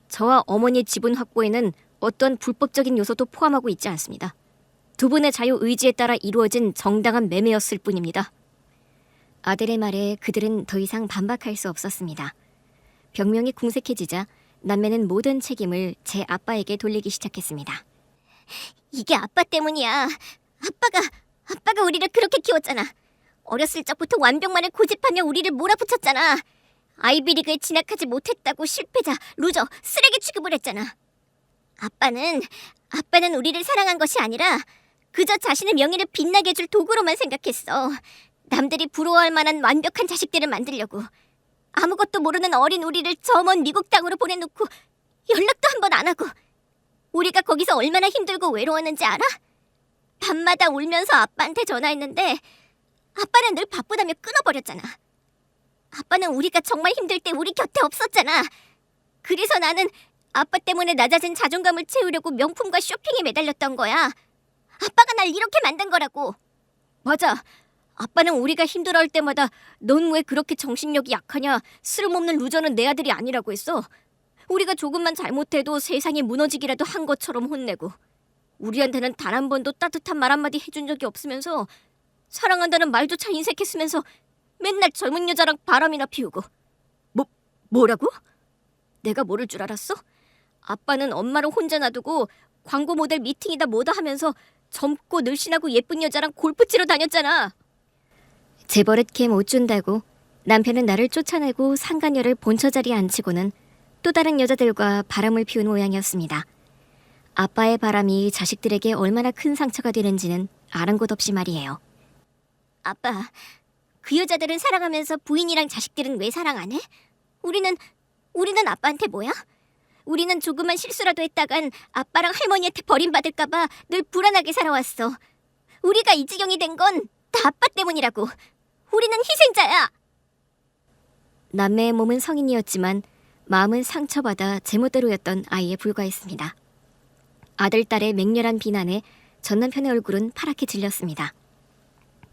저와 어머니의 지분 확보에는 어떠한 불법적인 요소도 포함하고 있지 않습니다. 두 분의 자유 의지에 따라 이루어진 정당한 매매였을 뿐입니다. 아들의 말에 그들은 더 이상 반박할 수 없었습니다. 병명이 궁색해지자 남매는 모든 책임을 제 아빠에게 돌리기 시작했습니다. 이게 아빠 때문이야. 아빠가 우리를 그렇게 키웠잖아. 어렸을 적부터 완벽만을 고집하며 우리를 몰아붙였잖아. 아이비리그에 진학하지 못했다고 실패자, 루저, 쓰레기 취급을 했잖아. 아빠는 우리를 사랑한 것이 아니라 그저 자신의 명예를 빛나게 해줄 도구로만 생각했어. 남들이 부러워할 만한 완벽한 자식들을 만들려고. 아무것도 모르는 어린 우리를 저 먼 미국 땅으로 보내놓고 연락도 한 번 안 하고. 우리가 거기서 얼마나 힘들고 외로웠는지 알아? 밤마다 울면서 아빠한테 전화했는데 아빠는 늘 바쁘다며 끊어버렸잖아. 아빠는 우리가 정말 힘들 때 우리 곁에 없었잖아. 그래서 나는 아빠 때문에 낮아진 자존감을 채우려고 명품과 쇼핑에 매달렸던 거야. 아빠가 날 이렇게 만든 거라고. 맞아. 아빠는 우리가 힘들어할 때마다 넌 왜 그렇게 정신력이 약하냐, 쓸모없는 루저는 내 아들이 아니라고 했어. 우리가 조금만 잘못해도 세상이 무너지기라도 한 것처럼 혼내고, 우리한테는 단 한 번도 따뜻한 말 한마디 해준 적이 없으면서 사랑한다는 말조차 인색했으면서 맨날 젊은 여자랑 바람이나 피우고. 뭐라고? 내가 모를 줄 알았어? 아빠는 엄마를 혼자 놔두고 광고 모델 미팅이다 뭐다 하면서 젊고 늘씬하고 예쁜 여자랑 골프 치러 다녔잖아. 제 버릇게 못 준다고 남편은 나를 쫓아내고 상간녀를 본처 자리에 앉히고는 또 다른 여자들과 바람을 피운 모양이었습니다. 아빠의 바람이 자식들에게 얼마나 큰 상처가 되는지는 아랑곳 없이 말이에요. 아빠, 그 여자들은 사랑하면서 부인이랑 자식들은 왜 사랑 안 해? 우리는 아빠한테 뭐야? 우리는 조그만 실수라도 했다간 아빠랑 할머니한테 버림받을까봐 늘 불안하게 살아왔어. 우리가 이 지경이 된 건 다 아빠 때문이라고. 우리는 희생자야. 남매의 몸은 성인이었지만 마음은 상처받아 제멋대로였던 아이에 불과했습니다. 아들, 딸의 맹렬한 비난에 전 남편의 얼굴은 파랗게 질렸습니다.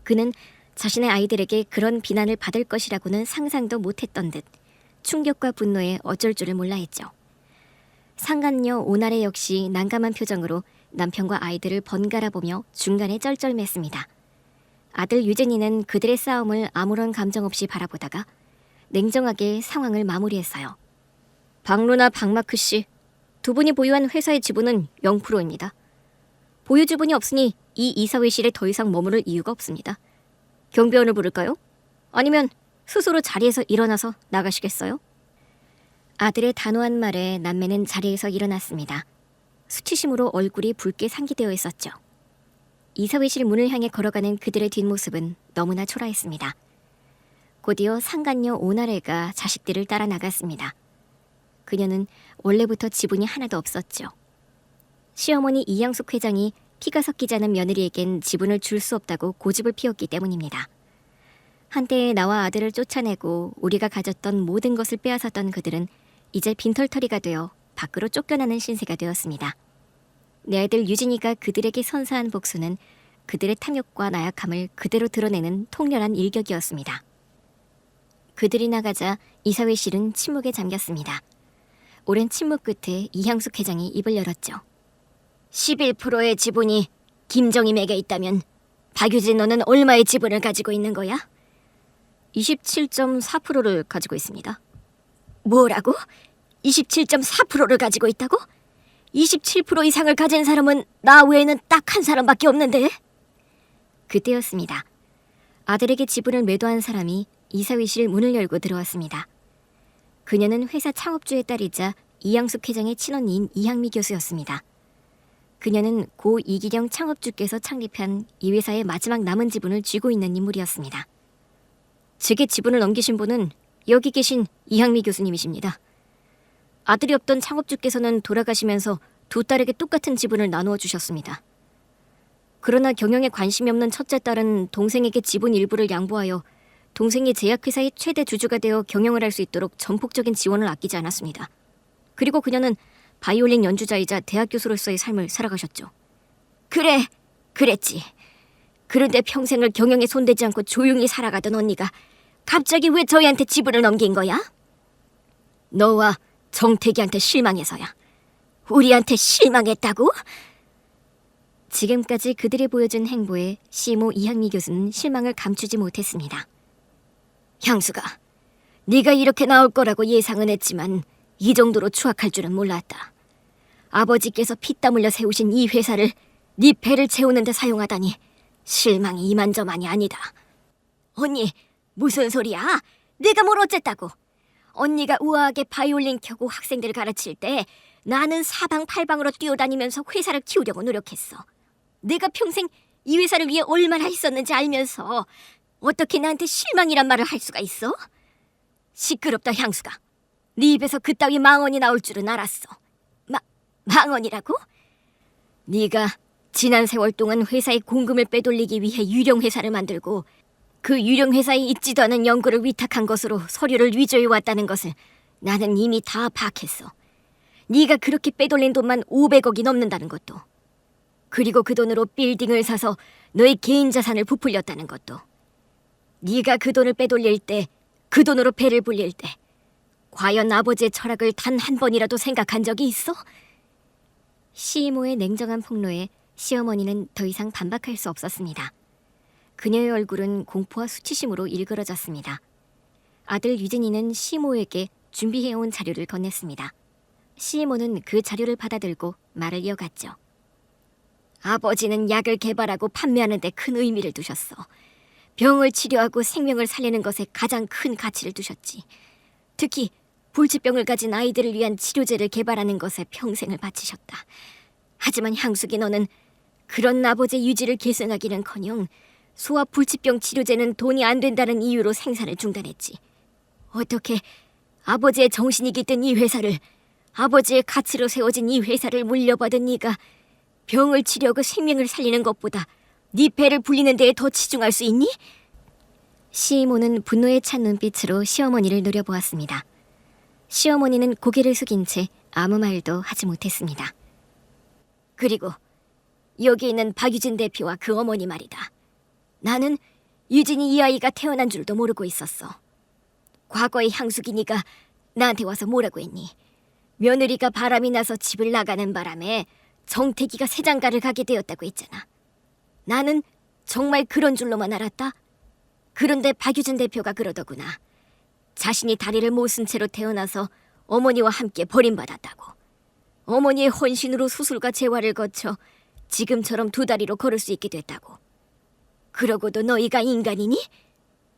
그는 자신의 아이들에게 그런 비난을 받을 것이라고는 상상도 못했던 듯 충격과 분노에 어쩔 줄을 몰라 했죠. 상간녀 오나래 역시 난감한 표정으로 남편과 아이들을 번갈아 보며 중간에 쩔쩔맸습니다. 아들 유진이는 그들의 싸움을 아무런 감정 없이 바라보다가 냉정하게 상황을 마무리했어요. 박루나 박마크 씨, 두 분이 보유한 회사의 지분은 0%입니다. 보유 지분이 없으니 이 이사회실에 더 이상 머무를 이유가 없습니다. 경비원을 부를까요? 아니면 스스로 자리에서 일어나서 나가시겠어요? 아들의 단호한 말에 남매는 자리에서 일어났습니다. 수치심으로 얼굴이 붉게 상기되어 있었죠. 이사회실 문을 향해 걸어가는 그들의 뒷모습은 너무나 초라했습니다. 곧이어 상간녀 오나래가 자식들을 따라 나갔습니다. 그녀는 원래부터 지분이 하나도 없었죠. 시어머니 이양숙 회장이 피가 섞이지 않은 며느리에겐 지분을 줄 수 없다고 고집을 피웠기 때문입니다. 한때 나와 아들을 쫓아내고 우리가 가졌던 모든 것을 빼앗았던 그들은 이제 빈털터리가 되어 밖으로 쫓겨나는 신세가 되었습니다. 내 아들 유진이가 그들에게 선사한 복수는 그들의 탐욕과 나약함을 그대로 드러내는 통렬한 일격이었습니다. 그들이 나가자 이사회실은 침묵에 잠겼습니다. 오랜 침묵 끝에 이향숙 회장이 입을 열었죠. 11%의 지분이 김정임에게 있다면 박유진 너는 얼마의 지분을 가지고 있는 거야? 27.4%를 가지고 있습니다. 뭐라고? 27.4%를 가지고 있다고? 27% 이상을 가진 사람은 나 외에는 딱 한 사람밖에 없는데? 그때였습니다. 아들에게 지분을 매도한 사람이 이사회실 문을 열고 들어왔습니다. 그녀는 회사 창업주의 딸이자 이양숙 회장의 친언니인 이향미 교수였습니다. 그녀는 고 이기경 창업주께서 창립한 이 회사의 마지막 남은 지분을 쥐고 있는 인물이었습니다. 제게 지분을 넘기신 분은 여기 계신 이향미 교수님이십니다. 아들이 없던 창업주께서는 돌아가시면서 두 딸에게 똑같은 지분을 나누어 주셨습니다. 그러나 경영에 관심이 없는 첫째 딸은 동생에게 지분 일부를 양보하여 동생이 제약회사의 최대 주주가 되어 경영을 할 수 있도록 전폭적인 지원을 아끼지 않았습니다. 그리고 그녀는 바이올린 연주자이자 대학 교수로서의 삶을 살아가셨죠. 그래, 그랬지. 그런데 평생을 경영에 손대지 않고 조용히 살아가던 언니가 갑자기 왜 저희한테 지분을 넘긴 거야? 너와 정태기한테 실망해서야. 우리한테 실망했다고? 지금까지 그들이 보여준 행보에 시모 이향미 교수는 실망을 감추지 못했습니다. 향수가, 네가 이렇게 나올 거라고 예상은 했지만 이 정도로 추악할 줄은 몰랐다. 아버지께서 피땀 흘려 세우신 이 회사를 네 배를 채우는 데 사용하다니 실망이 이만저만이 아니다. 언니, 무슨 소리야? 내가 뭘 어쨌다고? 언니가 우아하게 바이올린 켜고 학생들 가르칠 때 나는 사방팔방으로 뛰어다니면서 회사를 키우려고 노력했어. 내가 평생 이 회사를 위해 얼마나 했었는지 알면서 어떻게 나한테 실망이란 말을 할 수가 있어? 시끄럽다, 향수가. 네 입에서 그따위 망언이 나올 줄은 알았어. 망언이라고? 네가 지난 세월 동안 회사의 공금을 빼돌리기 위해 유령 회사를 만들고 그 유령 회사에 있지도 않은 연구를 위탁한 것으로 서류를 위조해 왔다는 것을 나는 이미 다 파악했어. 네가 그렇게 빼돌린 돈만 500억이 넘는다는 것도, 그리고 그 돈으로 빌딩을 사서 너의 개인 자산을 부풀렸다는 것도, 네가 그 돈을 빼돌릴 때, 그 돈으로 배를 불릴 때 과연 아버지의 철학을 단 한 번이라도 생각한 적이 있어? 시이모의 냉정한 폭로에 시어머니는 더 이상 반박할 수 없었습니다. 그녀의 얼굴은 공포와 수치심으로 일그러졌습니다. 아들 유진이는 시이모에게 준비해온 자료를 건넸습니다. 시이모는 그 자료를 받아들고 말을 이어갔죠. 아버지는 약을 개발하고 판매하는 데 큰 의미를 두셨어. 병을 치료하고 생명을 살리는 것에 가장 큰 가치를 두셨지. 특히 불치병을 가진 아이들을 위한 치료제를 개발하는 것에 평생을 바치셨다. 하지만 향숙이, 너는 그런 아버지의 유지를 계승하기는커녕 소아 불치병 치료제는 돈이 안 된다는 이유로 생산을 중단했지. 어떻게 아버지의 정신이 깃든 이 회사를, 아버지의 가치로 세워진 이 회사를 물려받은 네가 병을 치료하고 생명을 살리는 것보다 네 배를 불리는 데에 더 치중할 수 있니? 시이모는 분노에 찬 눈빛으로 시어머니를 노려보았습니다. 시어머니는 고개를 숙인 채 아무 말도 하지 못했습니다. 그리고 여기 있는 박유진 대표와 그 어머니 말이다. 나는 유진이 이 아이가 태어난 줄도 모르고 있었어. 과거의 향숙이 네가 나한테 와서 뭐라고 했니? 며느리가 바람이 나서 집을 나가는 바람에 정태기가 새장가를 가게 되었다고 했잖아. 나는 정말 그런 줄로만 알았다. 그런데 박유진 대표가 그러더구나. 자신이 다리를 못 쓴 채로 태어나서 어머니와 함께 버림받았다고. 어머니의 헌신으로 수술과 재활을 거쳐 지금처럼 두 다리로 걸을 수 있게 됐다고. 그러고도 너희가 인간이니?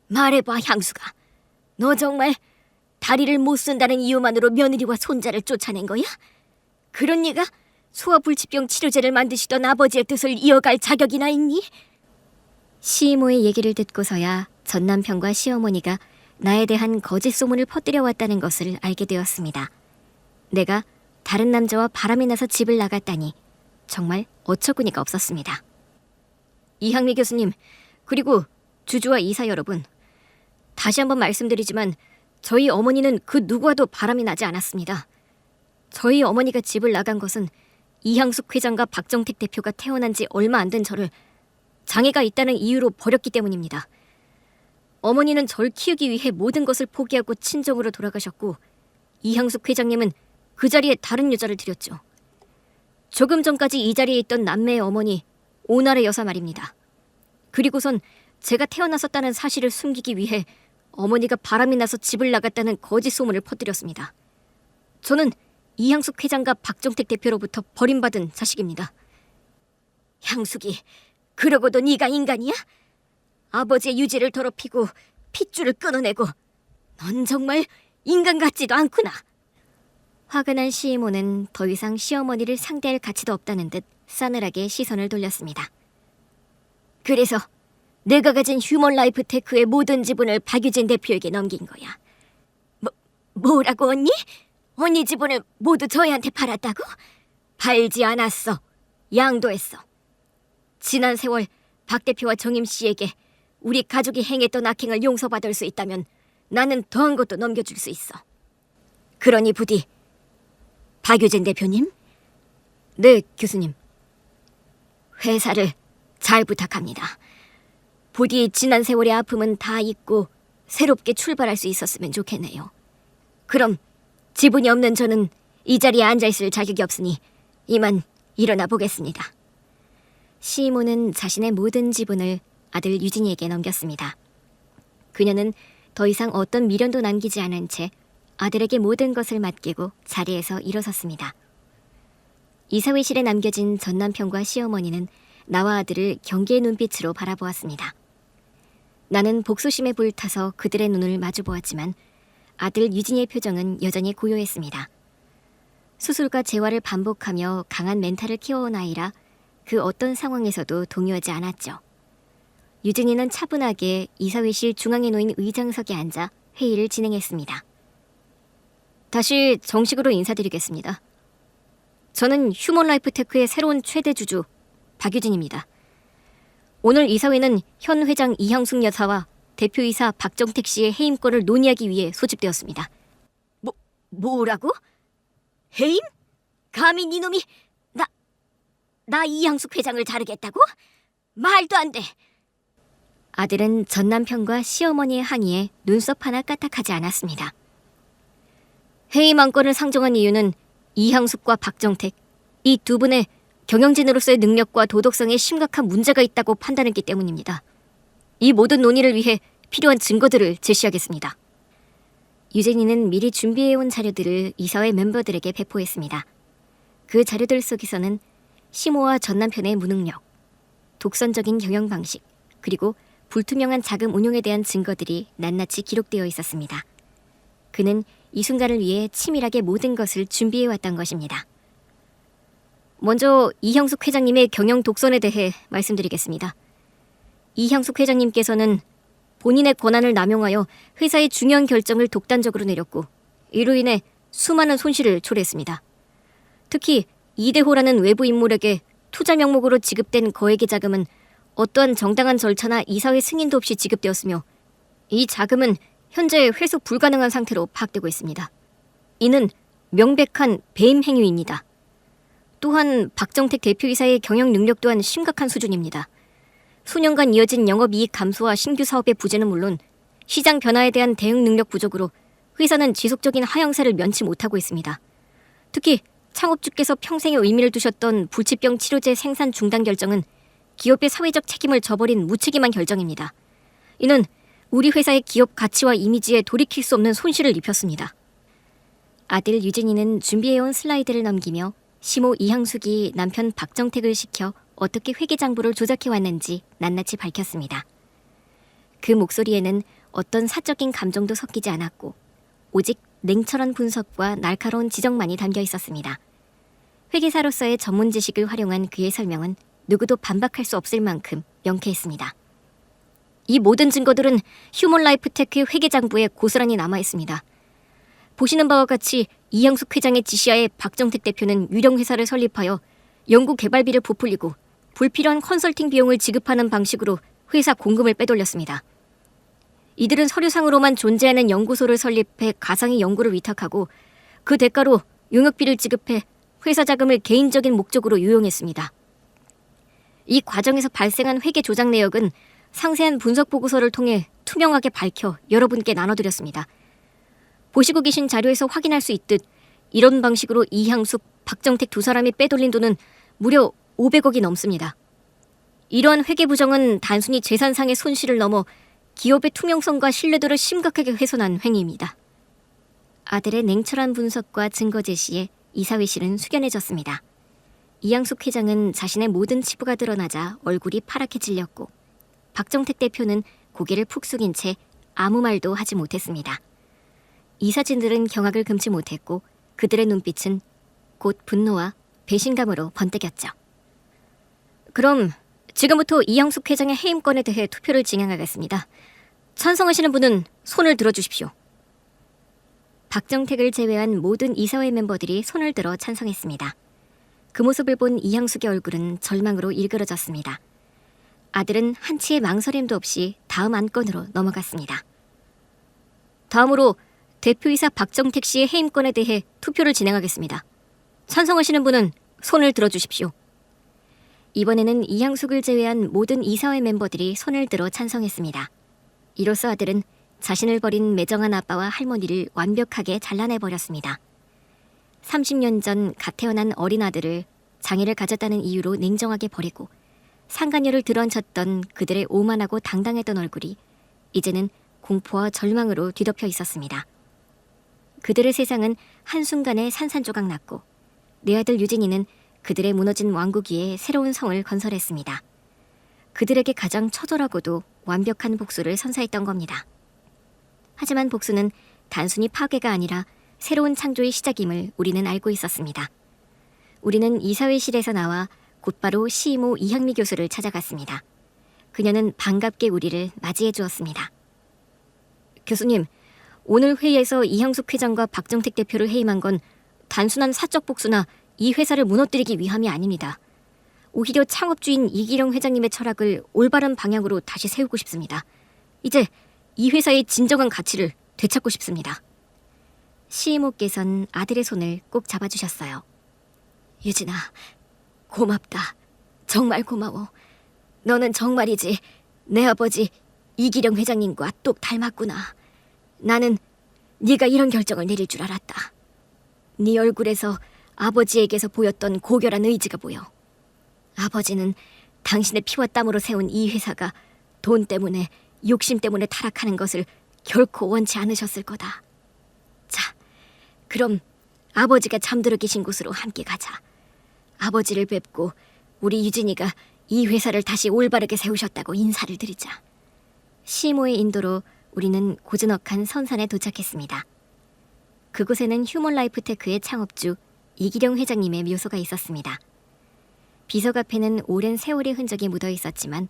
말해봐, 향수가. 너 정말 다리를 못 쓴다는 이유만으로 며느리와 손자를 쫓아낸 거야? 그런 네가 소아불치병 치료제를 만드시던 아버지의 뜻을 이어갈 자격이나 있니? 시이모의 얘기를 듣고서야 전 남편과 시어머니가 나에 대한 거짓 소문을 퍼뜨려 왔다는 것을 알게 되었습니다. 내가 다른 남자와 바람이 나서 집을 나갔다니 정말 어처구니가 없었습니다. 이향미 교수님, 그리고 주주와 이사 여러분, 다시 한번 말씀드리지만 저희 어머니는 그 누구와도 바람이 나지 않았습니다. 저희 어머니가 집을 나간 것은 이향숙 회장과 박정택 대표가 태어난 지 얼마 안 된 저를 장애가 있다는 이유로 버렸기 때문입니다. 어머니는 절 키우기 위해 모든 것을 포기하고 친정으로 돌아가셨고, 이향숙 회장님은 그 자리에 다른 여자를 들였죠. 조금 전까지 이 자리에 있던 남매의 어머니 오나라 여사 말입니다. 그리고선 제가 태어났었다는 사실을 숨기기 위해 어머니가 바람이 나서 집을 나갔다는 거짓 소문을 퍼뜨렸습니다. 저는 이향숙 회장과 박정택 대표로부터 버림받은 자식입니다. 향숙이, 그러고도 네가 인간이야? 아버지의 유지를 더럽히고 핏줄을 끊어내고 넌 정말 인간 같지도 않구나. 화가 난 시이모는 더 이상 시어머니를 상대할 가치도 없다는 듯 싸늘하게 시선을 돌렸습니다. 그래서 내가 가진 휴먼 라이프 테크의 모든 지분을 박유진 대표에게 넘긴 거야. 뭐라고 언니? 언니 지분을 모두 저희한테 팔았다고? 팔지 않았어. 양도했어. 지난 세월 박 대표와 정임 씨에게 우리 가족이 행했던 악행을 용서받을 수 있다면 나는 더한 것도 넘겨줄 수 있어. 그러니 부디 박유진 대표님? 네, 교수님. 회사를 잘 부탁합니다. 부디 지난 세월의 아픔은 다 잊고 새롭게 출발할 수 있었으면 좋겠네요. 그럼 지분이 없는 저는 이 자리에 앉아있을 자격이 없으니 이만 일어나 보겠습니다. 시이모는 자신의 모든 지분을 아들 유진이에게 넘겼습니다. 그녀는 더 이상 어떤 미련도 남기지 않은 채 아들에게 모든 것을 맡기고 자리에서 일어섰습니다. 이사회실에 남겨진 전 남편과 시어머니는 나와 아들을 경계의 눈빛으로 바라보았습니다. 나는 복수심에 불타서 그들의 눈을 마주보았지만 아들 유진이의 표정은 여전히 고요했습니다. 수술과 재활을 반복하며 강한 멘탈을 키워온 아이라 그 어떤 상황에서도 동요하지 않았죠. 유진이는 차분하게 이사회실 중앙에 놓인 의장석에 앉아 회의를 진행했습니다. 다시 정식으로 인사드리겠습니다. 저는 휴먼 라이프 테크의 새로운 최대 주주 박유진입니다. 오늘 이사회는 현 회장 이향숙 여사와 대표이사 박정택 씨의 해임권을 논의하기 위해 소집되었습니다. 뭐라고? 해임? 감히 니놈이 나 이향숙 회장을 자르겠다고? 말도 안 돼. 아들은 전 남편과 시어머니의 항의에 눈썹 하나 까딱하지 않았습니다. 해임 안건을 상정한 이유는 이향숙과 박정택, 이 두 분의 경영진으로서의 능력과 도덕성에 심각한 문제가 있다고 판단했기 때문입니다. 이 모든 논의를 위해 필요한 증거들을 제시하겠습니다. 유진이는 미리 준비해온 자료들을 이사회 멤버들에게 배포했습니다. 그 자료들 속에서는 시모와 전 남편의 무능력, 독선적인 경영 방식, 그리고 불투명한 자금 운용에 대한 증거들이 낱낱이 기록되어 있었습니다. 그는 이 순간을 위해 치밀하게 모든 것을 준비해왔던 것입니다. 먼저 이향숙 회장님의 경영 독선에 대해 말씀드리겠습니다. 이향숙 회장님께서는 본인의 권한을 남용하여 회사의 중요한 결정을 독단적으로 내렸고 이로 인해 수많은 손실을 초래했습니다. 특히 이대호라는 외부 인물에게 투자 명목으로 지급된 거액의 자금은 어떠한 정당한 절차나 이사회 승인도 없이 지급되었으며 이 자금은 현재 회수 불가능한 상태로 파악되고 있습니다. 이는 명백한 배임 행위입니다. 또한 박정택 대표이사의 경영 능력 또한 심각한 수준입니다. 수년간 이어진 영업이익 감소와 신규 사업의 부재는 물론 시장 변화에 대한 대응 능력 부족으로 회사는 지속적인 하향세를 면치 못하고 있습니다. 특히 창업주께서 평생의 의미를 두셨던 불치병 치료제 생산 중단 결정은 기업의 사회적 책임을 저버린 무책임한 결정입니다. 이는 우리 회사의 기업 가치와 이미지에 돌이킬 수 없는 손실을 입혔습니다. 아들 유진이는 준비해온 슬라이드를 넘기며 시모 이향숙이 남편 박정택을 시켜 어떻게 회계장부를 조작해왔는지 낱낱이 밝혔습니다. 그 목소리에는 어떤 사적인 감정도 섞이지 않았고 오직 냉철한 분석과 날카로운 지적만이 담겨 있었습니다. 회계사로서의 전문 지식을 활용한 그의 설명은 누구도 반박할 수 없을 만큼 명쾌했습니다. 이 모든 증거들은 휴먼 라이프 테크 회계장부에 고스란히 남아있습니다. 보시는 바와 같이 이향숙 회장의 지시하에 박정택 대표는 유령회사를 설립하여 연구개발비를 부풀리고 불필요한 컨설팅 비용을 지급하는 방식으로 회사 공금을 빼돌렸습니다. 이들은 서류상으로만 존재하는 연구소를 설립해 가상의 연구를 위탁하고 그 대가로 용역비를 지급해 회사 자금을 개인적인 목적으로 유용했습니다. 이 과정에서 발생한 회계 조작 내역은 상세한 분석 보고서를 통해 투명하게 밝혀 여러분께 나눠드렸습니다. 보시고 계신 자료에서 확인할 수 있듯 이런 방식으로 이향숙, 박정택 두 사람이 빼돌린 돈은 무려 500억이 넘습니다. 이러한 회계 부정은 단순히 재산상의 손실을 넘어 기업의 투명성과 신뢰도를 심각하게 훼손한 행위입니다. 아들의 냉철한 분석과 증거 제시에 이사회실은 숙연해졌습니다. 이향숙 회장은 자신의 모든 치부가 드러나자 얼굴이 파랗게 질렸고 박정택 대표는 고개를 푹 숙인 채 아무 말도 하지 못했습니다. 이사진들은 경악을 금치 못했고 그들의 눈빛은 곧 분노와 배신감으로 번뜩였죠. 그럼 지금부터 이형숙 회장의 해임권에 대해 투표를 진행하겠습니다. 찬성하시는 분은 손을 들어주십시오. 박정택을 제외한 모든 이사회 멤버들이 손을 들어 찬성했습니다. 그 모습을 본 이형숙의 얼굴은 절망으로 일그러졌습니다. 아들은 한치의 망설임도 없이 다음 안건으로 넘어갔습니다. 다음으로 대표이사 박정택 씨의 해임권에 대해 투표를 진행하겠습니다. 찬성하시는 분은 손을 들어주십시오. 이번에는 이형숙을 제외한 모든 이사회 멤버들이 손을 들어 찬성했습니다. 이로써 아들은 자신을 버린 매정한 아빠와 할머니를 완벽하게 잘라내버렸습니다. 30년 전 갓 태어난 어린 아들을 장애를 가졌다는 이유로 냉정하게 버리고 상간녀를 들어앉혔던 그들의 오만하고 당당했던 얼굴이 이제는 공포와 절망으로 뒤덮여 있었습니다. 그들의 세상은 한순간에 산산조각 났고 내 아들 유진이는 그들의 무너진 왕국 위에 새로운 성을 건설했습니다. 그들에게 가장 처절하고도 완벽한 복수를 선사했던 겁니다. 하지만 복수는 단순히 파괴가 아니라 새로운 창조의 시작임을 우리는 알고 있었습니다. 우리는 이사회실에서 나와 곧바로 시이모 이향미 교수를 찾아갔습니다. 그녀는 반갑게 우리를 맞이해 주었습니다. 교수님, 오늘 회의에서 이형숙 회장과 박정택 대표를 해임한 건 단순한 사적 복수나 이 회사를 무너뜨리기 위함이 아닙니다. 오히려 창업주인 이기령 회장님의 철학을 올바른 방향으로 다시 세우고 싶습니다. 이제 이 회사의 진정한 가치를 되찾고 싶습니다. 시이모께서는 아들의 손을 꼭 잡아주셨어요. 유진아, 고맙다. 정말 고마워. 너는 정말이지 내 아버지 이기령 회장님과 똑 닮았구나. 나는 네가 이런 결정을 내릴 줄 알았다. 네 얼굴에서 아버지에게서 보였던 고결한 의지가 보여. 아버지는 당신의 피와 땀으로 세운 이 회사가 돈 때문에 욕심 때문에 타락하는 것을 결코 원치 않으셨을 거다. 자, 그럼 아버지가 잠들어 계신 곳으로 함께 가자. 아버지를 뵙고 우리 유진이가 이 회사를 다시 올바르게 세우셨다고 인사를 드리자. 시모의 인도로 우리는 고즈넉한 선산에 도착했습니다. 그곳에는 휴먼라이프 테크의 창업주 이기령 회장님의 묘소가 있었습니다. 비석 앞에는 오랜 세월의 흔적이 묻어 있었지만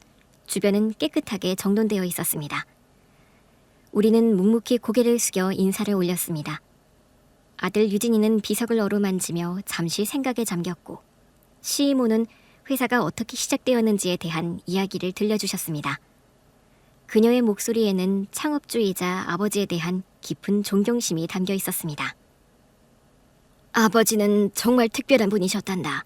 주변은 깨끗하게 정돈되어 있었습니다. 우리는 묵묵히 고개를 숙여 인사를 올렸습니다. 아들 유진이는 비석을 어루만지며 잠시 생각에 잠겼고 시이모는 회사가 어떻게 시작되었는지에 대한 이야기를 들려주셨습니다. 그녀의 목소리에는 창업주이자 아버지에 대한 깊은 존경심이 담겨 있었습니다. 아버지는 정말 특별한 분이셨단다.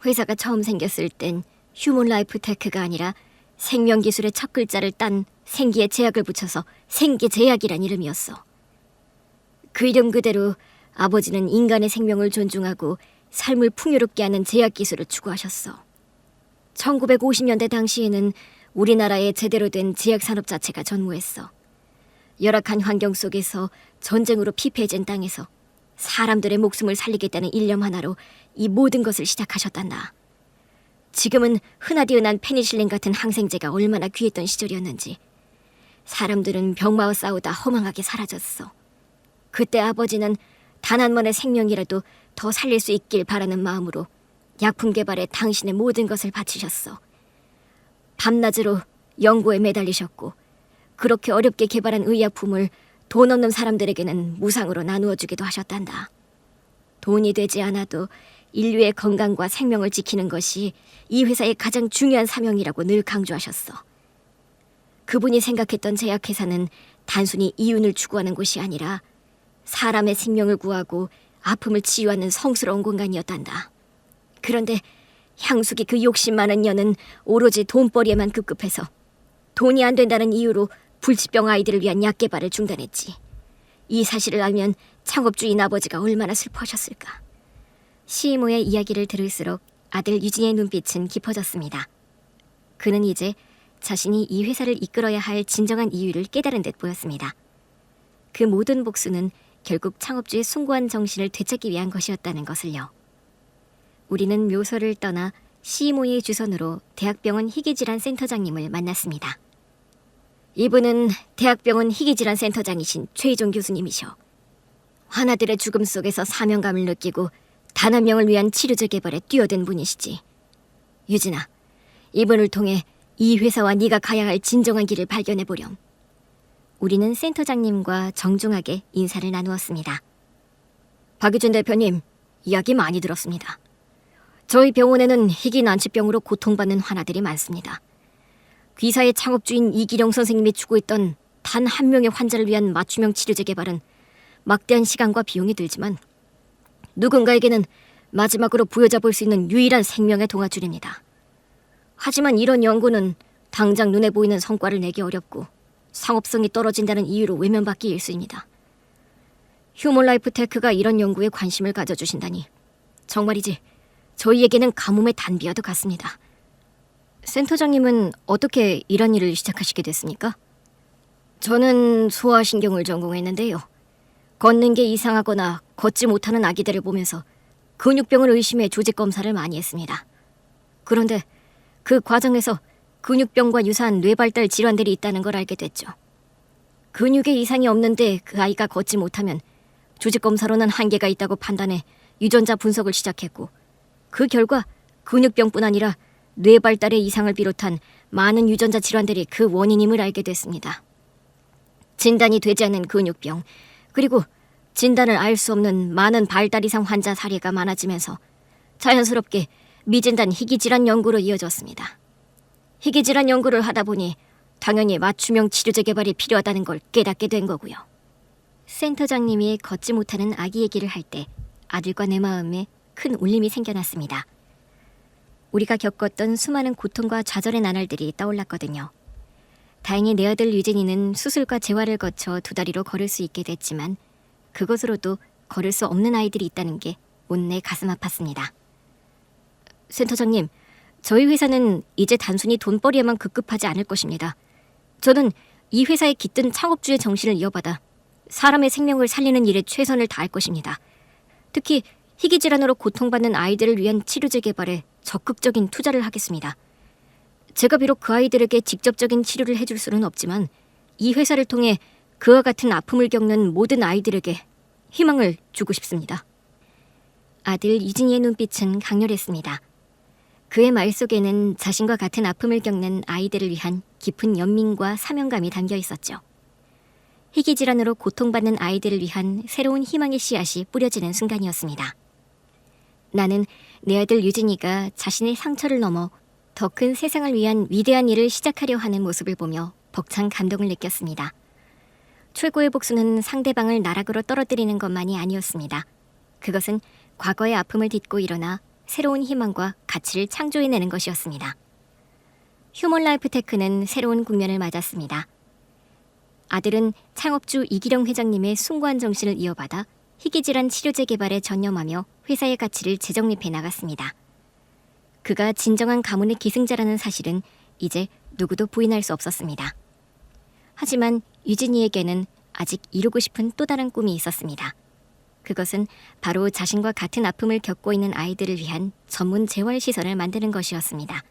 회사가 처음 생겼을 땐 휴먼라이프 테크가 아니라 생명기술의 첫 글자를 딴 생기에 제약을 붙여서 생기제약이란 이름이었어. 그 이름 그대로 아버지는 인간의 생명을 존중하고 삶을 풍요롭게 하는 제약기술을 추구하셨어. 1950년대 당시에는 우리나라에 제대로 된 제약산업 자체가 전무했어. 열악한 환경 속에서 전쟁으로 피폐해진 땅에서 사람들의 목숨을 살리겠다는 일념 하나로 이 모든 것을 시작하셨단다. 지금은 흔하디흔한 페니실린 같은 항생제가 얼마나 귀했던 시절이었는지. 사람들은 병마와 싸우다 허망하게 사라졌어. 그때 아버지는 단 한 번의 생명이라도 더 살릴 수 있길 바라는 마음으로 약품 개발에 당신의 모든 것을 바치셨어. 밤낮으로 연구에 매달리셨고 그렇게 어렵게 개발한 의약품을 돈 없는 사람들에게는 무상으로 나누어 주기도 하셨단다. 돈이 되지 않아도 인류의 건강과 생명을 지키는 것이 이 회사의 가장 중요한 사명이라고 늘 강조하셨어. 그분이 생각했던 제약회사는 단순히 이윤을 추구하는 곳이 아니라 사람의 생명을 구하고 아픔을 치유하는 성스러운 공간이었단다. 그런데 향숙이 그 욕심 많은 년은 오로지 돈벌이에만 급급해서 돈이 안 된다는 이유로 불치병 아이들을 위한 약 개발을 중단했지. 이 사실을 알면 창업주인 아버지가 얼마나 슬퍼하셨을까. 시이모의 이야기를 들을수록 아들 유진이의 눈빛은 깊어졌습니다. 그는 이제 자신이 이 회사를 이끌어야 할 진정한 이유를 깨달은 듯 보였습니다. 그 모든 복수는 결국 창업주의 숭고한 정신을 되찾기 위한 것이었다는 것을요. 우리는 묘소를 떠나 시이모의 주선으로 대학병원 희귀질환 센터장님을 만났습니다. 이분은 대학병원 희귀질환 센터장이신 최희종 교수님이셔. 환아들의 죽음 속에서 사명감을 느끼고 단 한 명을 위한 치료제 개발에 뛰어든 분이시지. 유진아, 이분을 통해 이 회사와 네가 가야 할 진정한 길을 발견해보렴. 우리는 센터장님과 정중하게 인사를 나누었습니다. 박유진 대표님, 이야기 많이 들었습니다. 저희 병원에는 희귀 난치병으로 고통받는 환아들이 많습니다. 귀사의 창업주인 이기령 선생님이 추구했던 단 한 명의 환자를 위한 맞춤형 치료제 개발은 막대한 시간과 비용이 들지만 누군가에게는 마지막으로 부여잡을 수 있는 유일한 생명의 동아줄입니다. 하지만 이런 연구는 당장 눈에 보이는 성과를 내기 어렵고 상업성이 떨어진다는 이유로 외면받기 일쑤입니다. 휴먼라이프 테크가 이런 연구에 관심을 가져주신다니 정말이지 저희에게는 가뭄의 단비와도 같습니다. 센터장님은 어떻게 이런 일을 시작하시게 됐습니까? 저는 소아신경을 전공했는데요. 걷는 게 이상하거나 걷지 못하는 아기들을 보면서 근육병을 의심해 조직 검사를 많이 했습니다. 그런데 그 과정에서 근육병과 유사한 뇌발달 질환들이 있다는 걸 알게 됐죠. 근육에 이상이 없는데 그 아이가 걷지 못하면 조직 검사로는 한계가 있다고 판단해 유전자 분석을 시작했고, 그 결과 근육병뿐 아니라 뇌발달의 이상을 비롯한 많은 유전자 질환들이 그 원인임을 알게 됐습니다. 진단이 되지 않는 근육병, 그리고 진단을 알 수 없는 많은 발달 이상 환자 사례가 많아지면서 자연스럽게 미진단 희귀질환 연구로 이어졌습니다. 희귀질환 연구를 하다 보니 당연히 맞춤형 치료제 개발이 필요하다는 걸 깨닫게 된 거고요. 센터장님이 걷지 못하는 아기 얘기를 할 때 아들과 내 마음에 큰 울림이 생겨났습니다. 우리가 겪었던 수많은 고통과 좌절의 나날들이 떠올랐거든요. 다행히 내 아들 유진이는 수술과 재활을 거쳐 2다리로 걸을 수 있게 됐지만 그것으로도 걸을 수 없는 아이들이 있다는 게 온내 가슴 아팠습니다. 센터장님, 저희 회사는 이제 단순히 돈벌이에만 급급하지 않을 것입니다. 저는 이 회사에 깃든 창업주의 정신을 이어받아 사람의 생명을 살리는 일에 최선을 다할 것입니다. 특히 희귀질환으로 고통받는 아이들을 위한 치료제 개발에 적극적인 투자를 하겠습니다. 제가 비록 그 아이들에게 직접적인 치료를 해줄 수는 없지만 이 회사를 통해 그와 같은 아픔을 겪는 모든 아이들에게 희망을 주고 싶습니다. 아들 유진이의 눈빛은 강렬했습니다. 그의 말 속에는 자신과 같은 아픔을 겪는 아이들을 위한 깊은 연민과 사명감이 담겨 있었죠. 희귀질환으로 고통받는 아이들을 위한 새로운 희망의 씨앗이 뿌려지는 순간이었습니다. 나는 내 아들 유진이가 자신의 상처를 넘어 더 큰 세상을 위한 위대한 일을 시작하려 하는 모습을 보며 벅찬 감동을 느꼈습니다. 최고의 복수는 상대방을 나락으로 떨어뜨리는 것만이 아니었습니다. 그것은 과거의 아픔을 딛고 일어나 새로운 희망과 가치를 창조해내는 것이었습니다. 휴먼라이프 테크는 새로운 국면을 맞았습니다. 아들은 창업주 이기령 회장님의 숭고한 정신을 이어받아 희귀질환 치료제 개발에 전념하며 회사의 가치를 재정립해 나갔습니다. 그가 진정한 가문의 기승자라는 사실은 이제 누구도 부인할 수 없었습니다. 하지만 유진이에게는 아직 이루고 싶은 또 다른 꿈이 있었습니다. 그것은 바로 자신과 같은 아픔을 겪고 있는 아이들을 위한 전문 재활시설을 만드는 것이었습니다.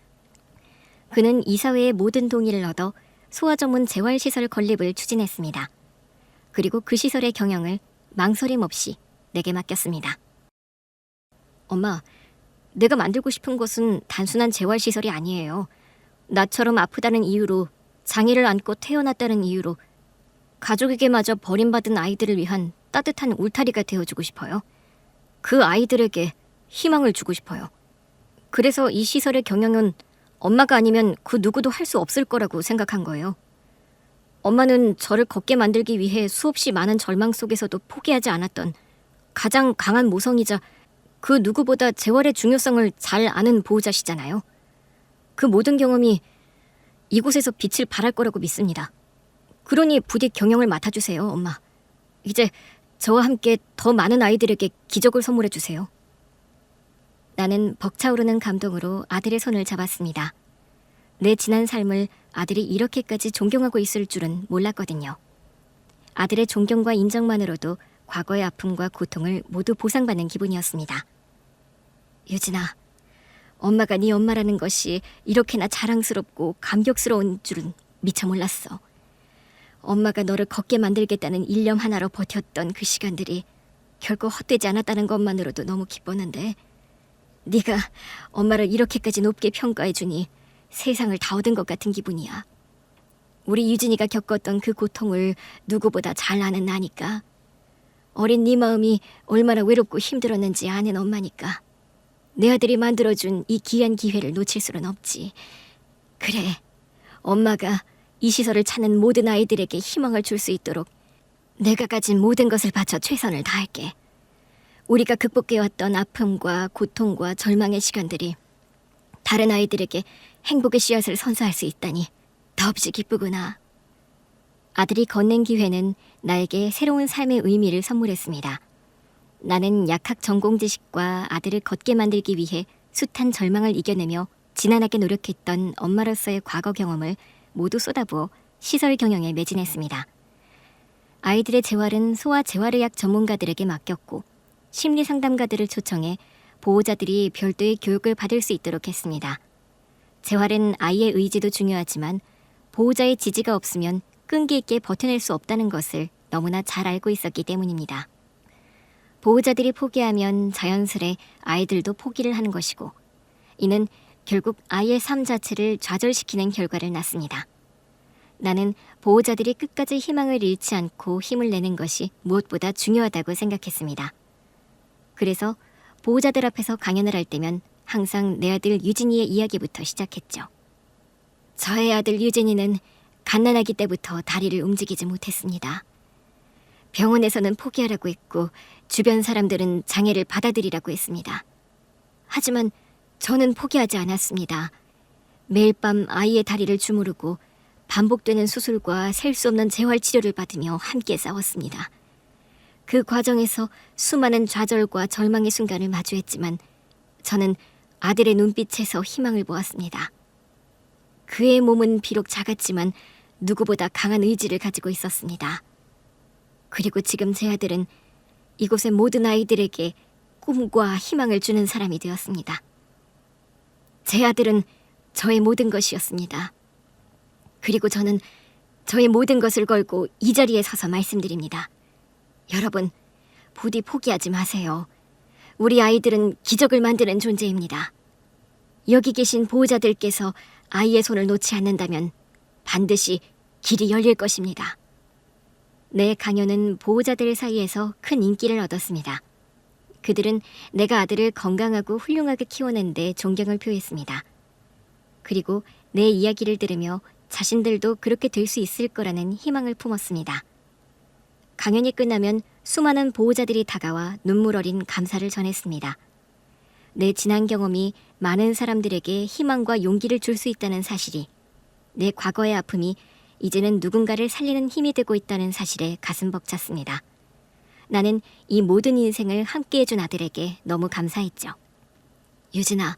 그는 이사회의 모든 동의를 얻어 소아 전문 재활시설 건립을 추진했습니다. 그리고 그 시설의 경영을 망설임 없이 내게 맡겼습니다. 엄마, 내가 만들고 싶은 것은 단순한 재활시설이 아니에요. 나처럼 아프다는 이유로, 장애를 안고 태어났다는 이유로 가족에게마저 버림받은 아이들을 위한 따뜻한 울타리가 되어주고 싶어요. 그 아이들에게 희망을 주고 싶어요. 그래서 이 시설의 경영은 엄마가 아니면 그 누구도 할 수 없을 거라고 생각한 거예요. 엄마는 저를 걷게 만들기 위해 수없이 많은 절망 속에서도 포기하지 않았던 가장 강한 모성이자 그 누구보다 재활의 중요성을 잘 아는 보호자시잖아요. 그 모든 경험이 이곳에서 빛을 발할 거라고 믿습니다. 그러니 부디 경영을 맡아주세요, 엄마. 이제 저와 함께 더 많은 아이들에게 기적을 선물해 주세요. 나는 벅차오르는 감동으로 아들의 손을 잡았습니다. 내 지난 삶을 아들이 이렇게까지 존경하고 있을 줄은 몰랐거든요. 아들의 존경과 인정만으로도 과거의 아픔과 고통을 모두 보상받는 기분이었습니다. 유진아, 엄마가 네 엄마라는 것이 이렇게나 자랑스럽고 감격스러운 줄은 미처 몰랐어. 엄마가 너를 걷게 만들겠다는 일념 하나로 버텼던 그 시간들이 결코 헛되지 않았다는 것만으로도 너무 기뻤는데 네가 엄마를 이렇게까지 높게 평가해주니 세상을 다 얻은 것 같은 기분이야. 우리 유진이가 겪었던 그 고통을 누구보다 잘 아는 나니까. 어린 네 마음이 얼마나 외롭고 힘들었는지 아는 엄마니까. 내 아들이 만들어준 이 귀한 기회를 놓칠 수는 없지. 그래, 엄마가 이 시설을 찾는 모든 아이들에게 희망을 줄 수 있도록 내가 가진 모든 것을 바쳐 최선을 다할게. 우리가 극복해왔던 아픔과 고통과 절망의 시간들이 다른 아이들에게 행복의 씨앗을 선사할 수 있다니 더없이 기쁘구나. 아들이 건넨 기회는 나에게 새로운 삶의 의미를 선물했습니다. 나는 약학 전공 지식과 아들을 걷게 만들기 위해 숱한 절망을 이겨내며 지난하게 노력했던 엄마로서의 과거 경험을 모두 쏟아부어 시설 경영에 매진했습니다. 아이들의 재활은 소아 재활의학 전문가들에게 맡겼고 심리 상담가들을 초청해 보호자들이 별도의 교육을 받을 수 있도록 했습니다. 재활은 아이의 의지도 중요하지만 보호자의 지지가 없으면 끈기 있게 버텨낼 수 없다는 것을 너무나 잘 알고 있었기 때문입니다. 보호자들이 포기하면 자연스레 아이들도 포기를 하는 것이고 이는 결국 아이의 삶 자체를 좌절시키는 결과를 낳습니다. 나는 보호자들이 끝까지 희망을 잃지 않고 힘을 내는 것이 무엇보다 중요하다고 생각했습니다. 그래서 보호자들 앞에서 강연을 할 때면 항상 내 아들 유진이의 이야기부터 시작했죠. 저의 아들 유진이는 갓난아기 때부터 다리를 움직이지 못했습니다. 병원에서는 포기하라고 했고 주변 사람들은 장애를 받아들이라고 했습니다. 하지만 저는 포기하지 않았습니다. 매일 밤 아이의 다리를 주무르고 반복되는 수술과 셀 수 없는 재활치료를 받으며 함께 싸웠습니다. 그 과정에서 수많은 좌절과 절망의 순간을 마주했지만 저는 아들의 눈빛에서 희망을 보았습니다. 그의 몸은 비록 작았지만 누구보다 강한 의지를 가지고 있었습니다. 그리고 지금 제 아들은 이곳의 모든 아이들에게 꿈과 희망을 주는 사람이 되었습니다. 제 아들은 저의 모든 것이었습니다. 그리고 저는 저의 모든 것을 걸고 이 자리에 서서 말씀드립니다. 여러분, 부디 포기하지 마세요. 우리 아이들은 기적을 만드는 존재입니다. 여기 계신 보호자들께서 아이의 손을 놓지 않는다면 반드시 길이 열릴 것입니다. 내 강연은 보호자들 사이에서 큰 인기를 얻었습니다. 그들은 내가 아들을 건강하고 훌륭하게 키워낸 데 존경을 표했습니다. 그리고 내 이야기를 들으며 자신들도 그렇게 될 수 있을 거라는 희망을 품었습니다. 강연이 끝나면 수많은 보호자들이 다가와 눈물 어린 감사를 전했습니다. 내 지난 경험이 많은 사람들에게 희망과 용기를 줄 수 있다는 사실이, 내 과거의 아픔이 이제는 누군가를 살리는 힘이 되고 있다는 사실에 가슴 벅찼습니다. 나는 이 모든 인생을 함께 해준 아들에게 너무 감사했죠. 유진아,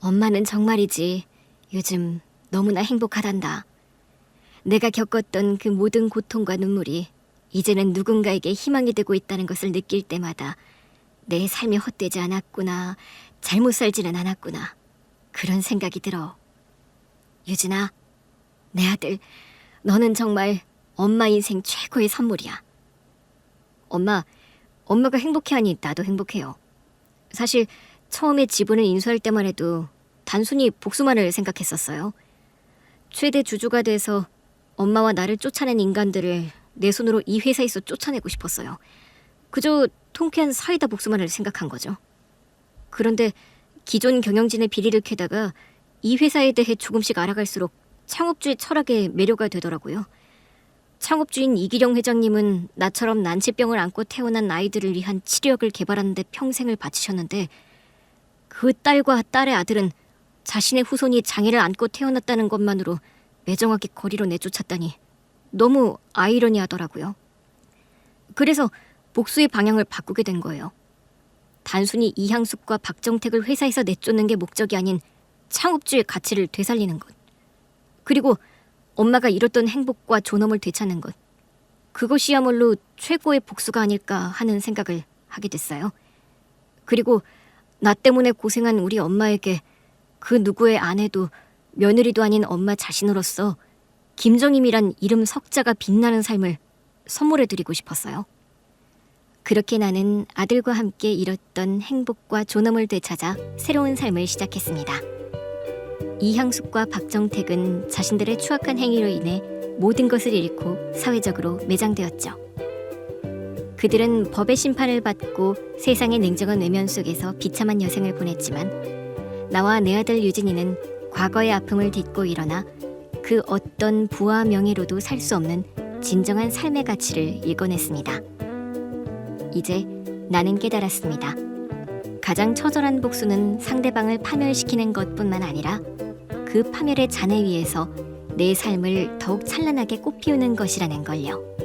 엄마는 정말이지 요즘 너무나 행복하단다. 내가 겪었던 그 모든 고통과 눈물이 이제는 누군가에게 희망이 되고 있다는 것을 느낄 때마다 내 삶이 헛되지 않았구나, 잘못 살지는 않았구나, 그런 생각이 들어. 유진아, 내 아들, 너는 정말 엄마 인생 최고의 선물이야. 엄마가 행복해하니 나도 행복해요. 사실 처음에 지분을 인수할 때만 해도 단순히 복수만을 생각했었어요. 최대 주주가 돼서 엄마와 나를 쫓아낸 인간들을 내 손으로 이 회사에서 쫓아내고 싶었어요. 그저 통쾌한 사이다 복수만을 생각한 거죠. 그런데 기존 경영진의 비리를 캐다가 이 회사에 대해 조금씩 알아갈수록 창업주의 철학에 매료가 되더라고요. 창업주인 이기령 회장님은 나처럼 난치병을 안고 태어난 아이들을 위한 치료약을 개발하는 데 평생을 바치셨는데 그 딸과 딸의 아들은 자신의 후손이 장애를 안고 태어났다는 것만으로 매정하게 거리로 내쫓았다니 너무 아이러니하더라고요. 그래서 복수의 방향을 바꾸게 된 거예요. 단순히 이향숙과 박정택을 회사에서 내쫓는 게 목적이 아닌 창업주의 가치를 되살리는 것. 그리고 엄마가 잃었던 행복과 존엄을 되찾는 것. 그것이야말로 최고의 복수가 아닐까 하는 생각을 하게 됐어요. 그리고 나 때문에 고생한 우리 엄마에게 그 누구의 아내도 며느리도 아닌 엄마 자신으로서 김정임이란 이름 석자가 빛나는 삶을 선물해드리고 싶었어요. 그렇게 나는 아들과 함께 잃었던 행복과 존엄을 되찾아 새로운 삶을 시작했습니다. 이향숙과 박정택은 자신들의 추악한 행위로 인해 모든 것을 잃고 사회적으로 매장되었죠. 그들은 법의 심판을 받고 세상의 냉정한 외면 속에서 비참한 여생을 보냈지만 나와 내 아들 유진이는 과거의 아픔을 딛고 일어나 그 어떤 부와 명예로도 살 수 없는 진정한 삶의 가치를 읽어냈습니다. 이제 나는 깨달았습니다. 가장 처절한 복수는 상대방을 파멸시키는 것뿐만 아니라 그 파멸의 잔해 위에서 내 삶을 더욱 찬란하게 꽃피우는 것이라는 걸요.